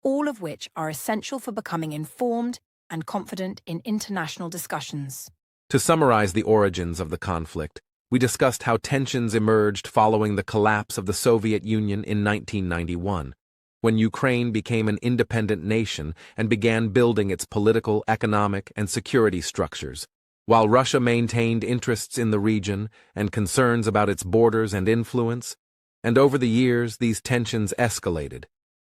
all of which are essential for becoming informed and confident in international discussions. To summarize the origins of the conflict, we discussed how tensions emerged following the collapse of the Soviet Union in 1991, when Ukraine became an independent nation and began building its political, economic, and security structures, while Russia maintained interests in the region and concerns about its borders and influence. And over the years, these tensions escalated,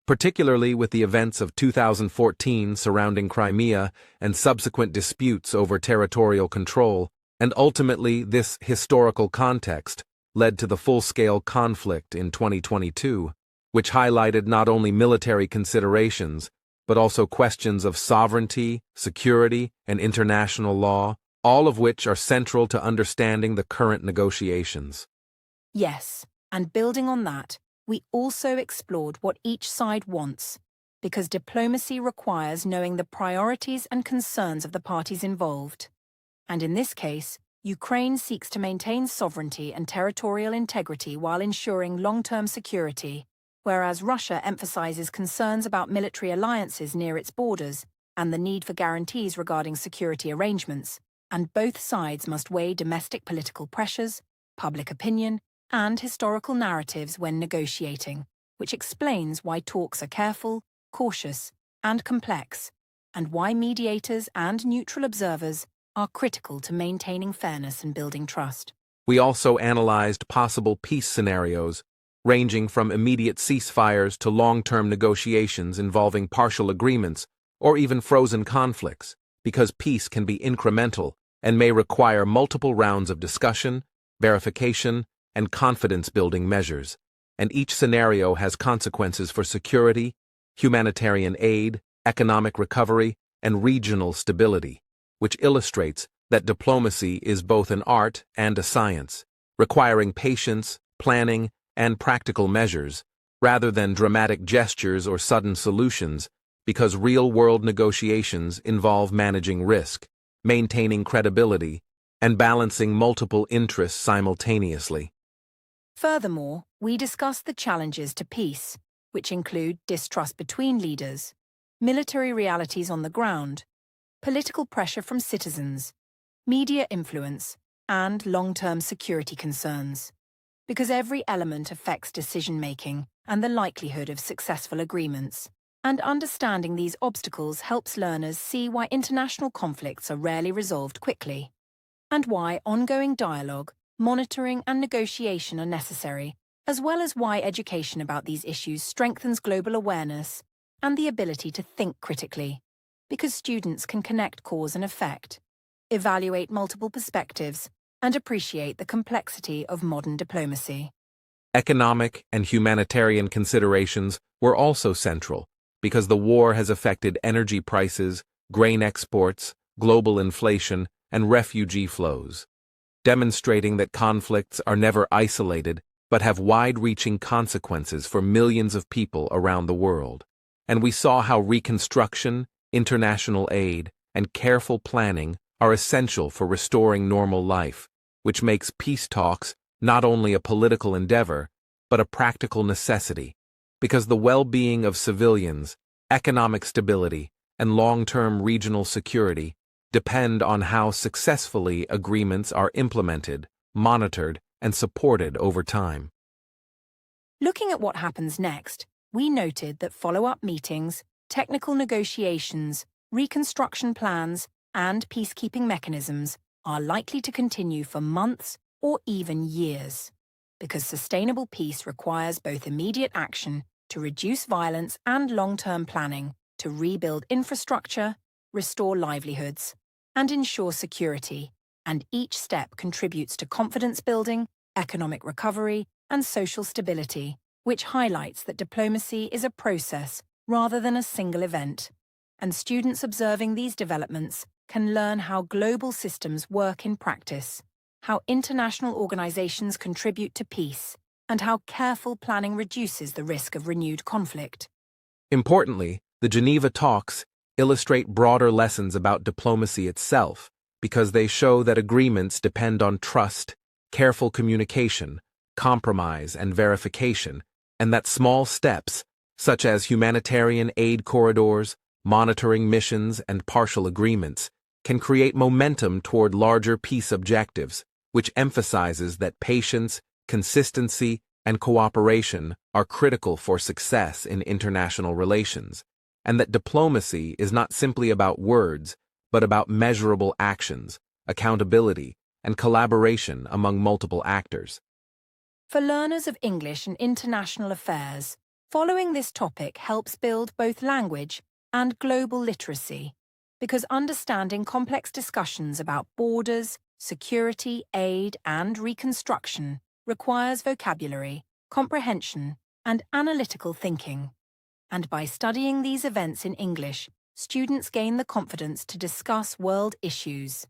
particularly with the events of 2014 surrounding Crimea and subsequent disputes over territorial control, and ultimately this historical context led to the full-scale conflict in 2022, which highlighted not only military considerations, but also questions of sovereignty, security, and international law, all of which are central to understanding the current negotiations. Yes, and building on that, we also explored what each side wants, because diplomacy requires knowing the priorities and concerns of the parties involved. And in this case, Ukraine seeks to maintain sovereignty and territorial integrity while ensuring long-term security, whereas Russia emphasizes concerns about military alliances near its borders and the need for guarantees regarding security arrangements, and both sides must weigh domestic political pressures, public opinion, and historical narratives when negotiating, which explains why talks are careful, cautious, and complex, and why mediators and neutral observers are critical to maintaining fairness and building trust. We also analyzed possible peace scenarios, ranging from immediate ceasefires to long-term negotiations involving partial agreements or even frozen conflicts, because peace can be incremental and may require multiple rounds of discussion, verification, and confidence-building measures, and each scenario has consequences for security, humanitarian aid, economic recovery, and regional stability, which illustrates that diplomacy is both an art and a science, requiring patience, planning, and practical measures, rather than dramatic gestures or sudden solutions, because real-world negotiations involve managing risk, maintaining credibility, and balancing multiple interests simultaneously. Furthermore, we discussed the challenges to peace, which include distrust between leaders, military realities on the ground, political pressure from citizens, media influence, and long-term security concerns. Because every element affects decision-making and the likelihood of successful agreements. And understanding these obstacles helps learners see why international conflicts are rarely resolved quickly, and why ongoing dialogue, monitoring, and negotiation are necessary, as well as why education about these issues strengthens global awareness and the ability to think critically, because students can connect cause and effect, evaluate multiple perspectives, and appreciate the complexity of modern diplomacy. Economic and humanitarian considerations were also central, because the war has affected energy prices, grain exports, global inflation, and refugee flows, demonstrating that conflicts are never isolated but have wide-reaching consequences for millions of people around the world. And we saw how reconstruction, international aid, and careful planning are essential for restoring normal life, which makes peace talks not only a political endeavor, but a practical necessity, because the well-being of civilians, economic stability, and long-term regional security depend on how successfully agreements are implemented, monitored, and supported over time. Looking at what happens next, we noted that follow-up meetings, technical negotiations, reconstruction plans, and peacekeeping mechanisms are likely to continue for months or even years, because sustainable peace requires both immediate action to reduce violence and long-term planning to rebuild infrastructure, restore livelihoods, and ensure security, and each step contributes to confidence building, economic recovery, and social stability, which highlights that diplomacy is a process rather than a single event, and students observing these developments can learn how global systems work in practice, how international organizations contribute to peace, and how careful planning reduces the risk of renewed conflict. Importantly, the Geneva talks illustrate broader lessons about diplomacy itself, because they show that agreements depend on trust, careful communication, compromise, and verification, and that small steps, such as humanitarian aid corridors, monitoring missions, and partial agreements, can create momentum toward larger peace objectives, which emphasizes that patience, consistency, and cooperation are critical for success in international relations, and that diplomacy is not simply about words, but about measurable actions, accountability, and collaboration among multiple actors. For learners of English and international affairs, following this topic helps build both language and global literacy, because understanding complex discussions about borders, security, aid, and reconstruction requires vocabulary, comprehension, and analytical thinking. And by studying these events in English, students gain the confidence to discuss world issues,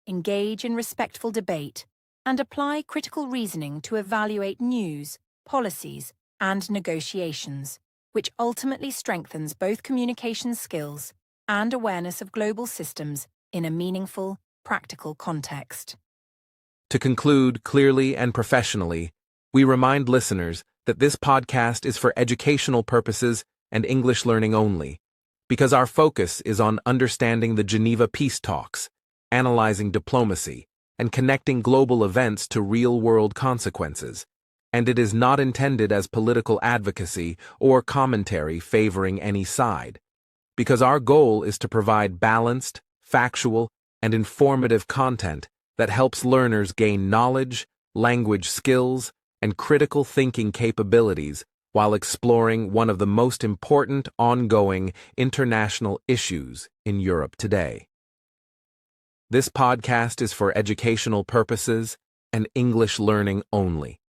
engage in respectful debate, and apply critical reasoning to evaluate news, policies, and negotiations, which ultimately strengthens both communication skills and awareness of global systems in a meaningful, practical context. To conclude clearly and professionally, we remind listeners that this podcast is for educational purposes and English learning only, because our focus is on understanding the Geneva peace talks, analyzing diplomacy, and connecting global events to real-world consequences, and it is not intended as political advocacy or commentary favoring any side, because our goal is to provide balanced, factual, and informative content that helps learners gain knowledge, language skills, and critical thinking capabilities while exploring one of the most important ongoing international issues in Europe today. This podcast is for educational purposes and English learning only.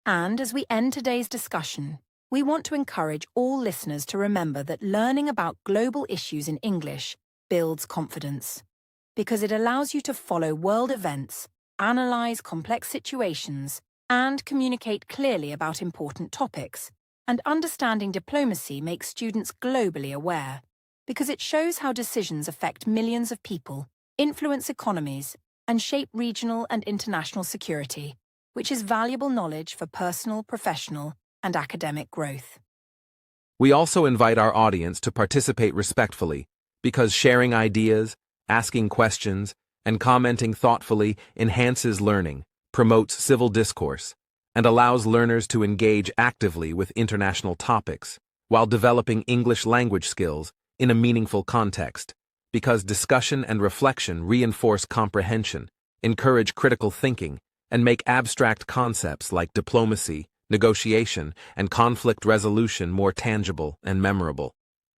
And as we end today's discussion, we want to encourage all listeners to remember that learning about global issues in English builds confidence, because it allows you to follow world events, analyze complex situations, and communicate clearly about important topics. And understanding diplomacy makes students globally aware, because it shows how decisions affect millions of people, influence economies, and shape regional and international security, which is valuable knowledge for personal, professional, and academic growth. We also invite our audience to participate respectfully, because sharing ideas, asking questions, and commenting thoughtfully enhances learning, promotes civil discourse, and allows learners to engage actively with international topics, while developing English language skills in a meaningful context, because discussion and reflection reinforce comprehension, encourage critical thinking, and make abstract concepts like diplomacy, negotiation, and conflict resolution more tangible and memorable.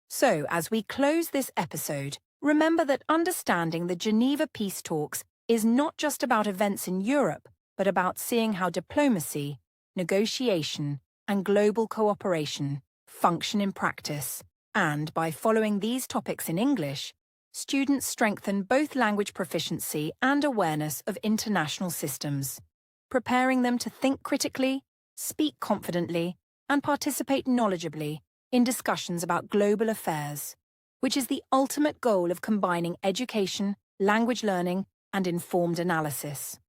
So, as we close this episode, remember that understanding the Geneva peace talks is not just about events in Europe, but about seeing how diplomacy, negotiation, and global cooperation function in practice. And by following these topics in English, students strengthen both language proficiency and awareness of international systems, preparing them to think critically, speak confidently, and participate knowledgeably in discussions about global affairs, which is the ultimate goal of combining education, language learning, and informed analysis.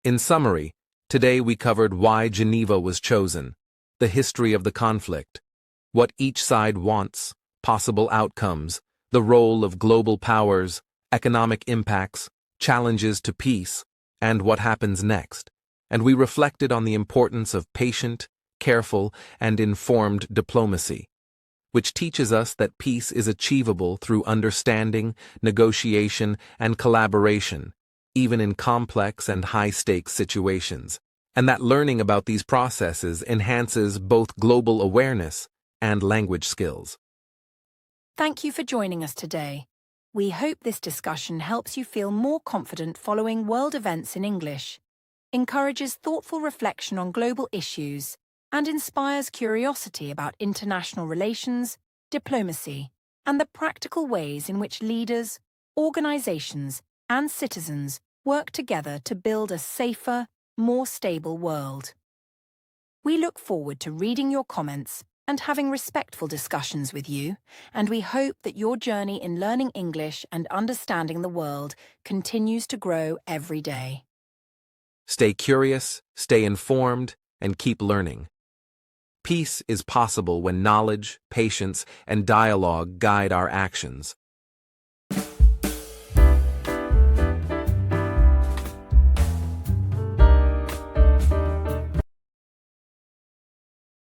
In summary, today we covered why Geneva was chosen, the history of the conflict, what each side wants, possible outcomes, the role of global powers, economic impacts, challenges to peace, and what happens next. And we reflected on the importance of patient, careful, and informed diplomacy, which teaches us that peace is achievable through understanding, negotiation, and collaboration, even in complex and high-stakes situations, and that learning about these processes enhances both global awareness and language skills. Thank you for joining us today. We hope this discussion helps you feel more confident following world events in English, encourages thoughtful reflection on global issues, and inspires curiosity about international relations, diplomacy, and the practical ways in which leaders, organizations, and citizens work together to build a safer, more stable world. We look forward to reading your comments and having respectful discussions with you, and we hope that your journey in learning English and understanding the world continues to grow every day. Stay curious, stay informed, and keep learning. Peace is possible when knowledge, patience, and dialogue guide our actions.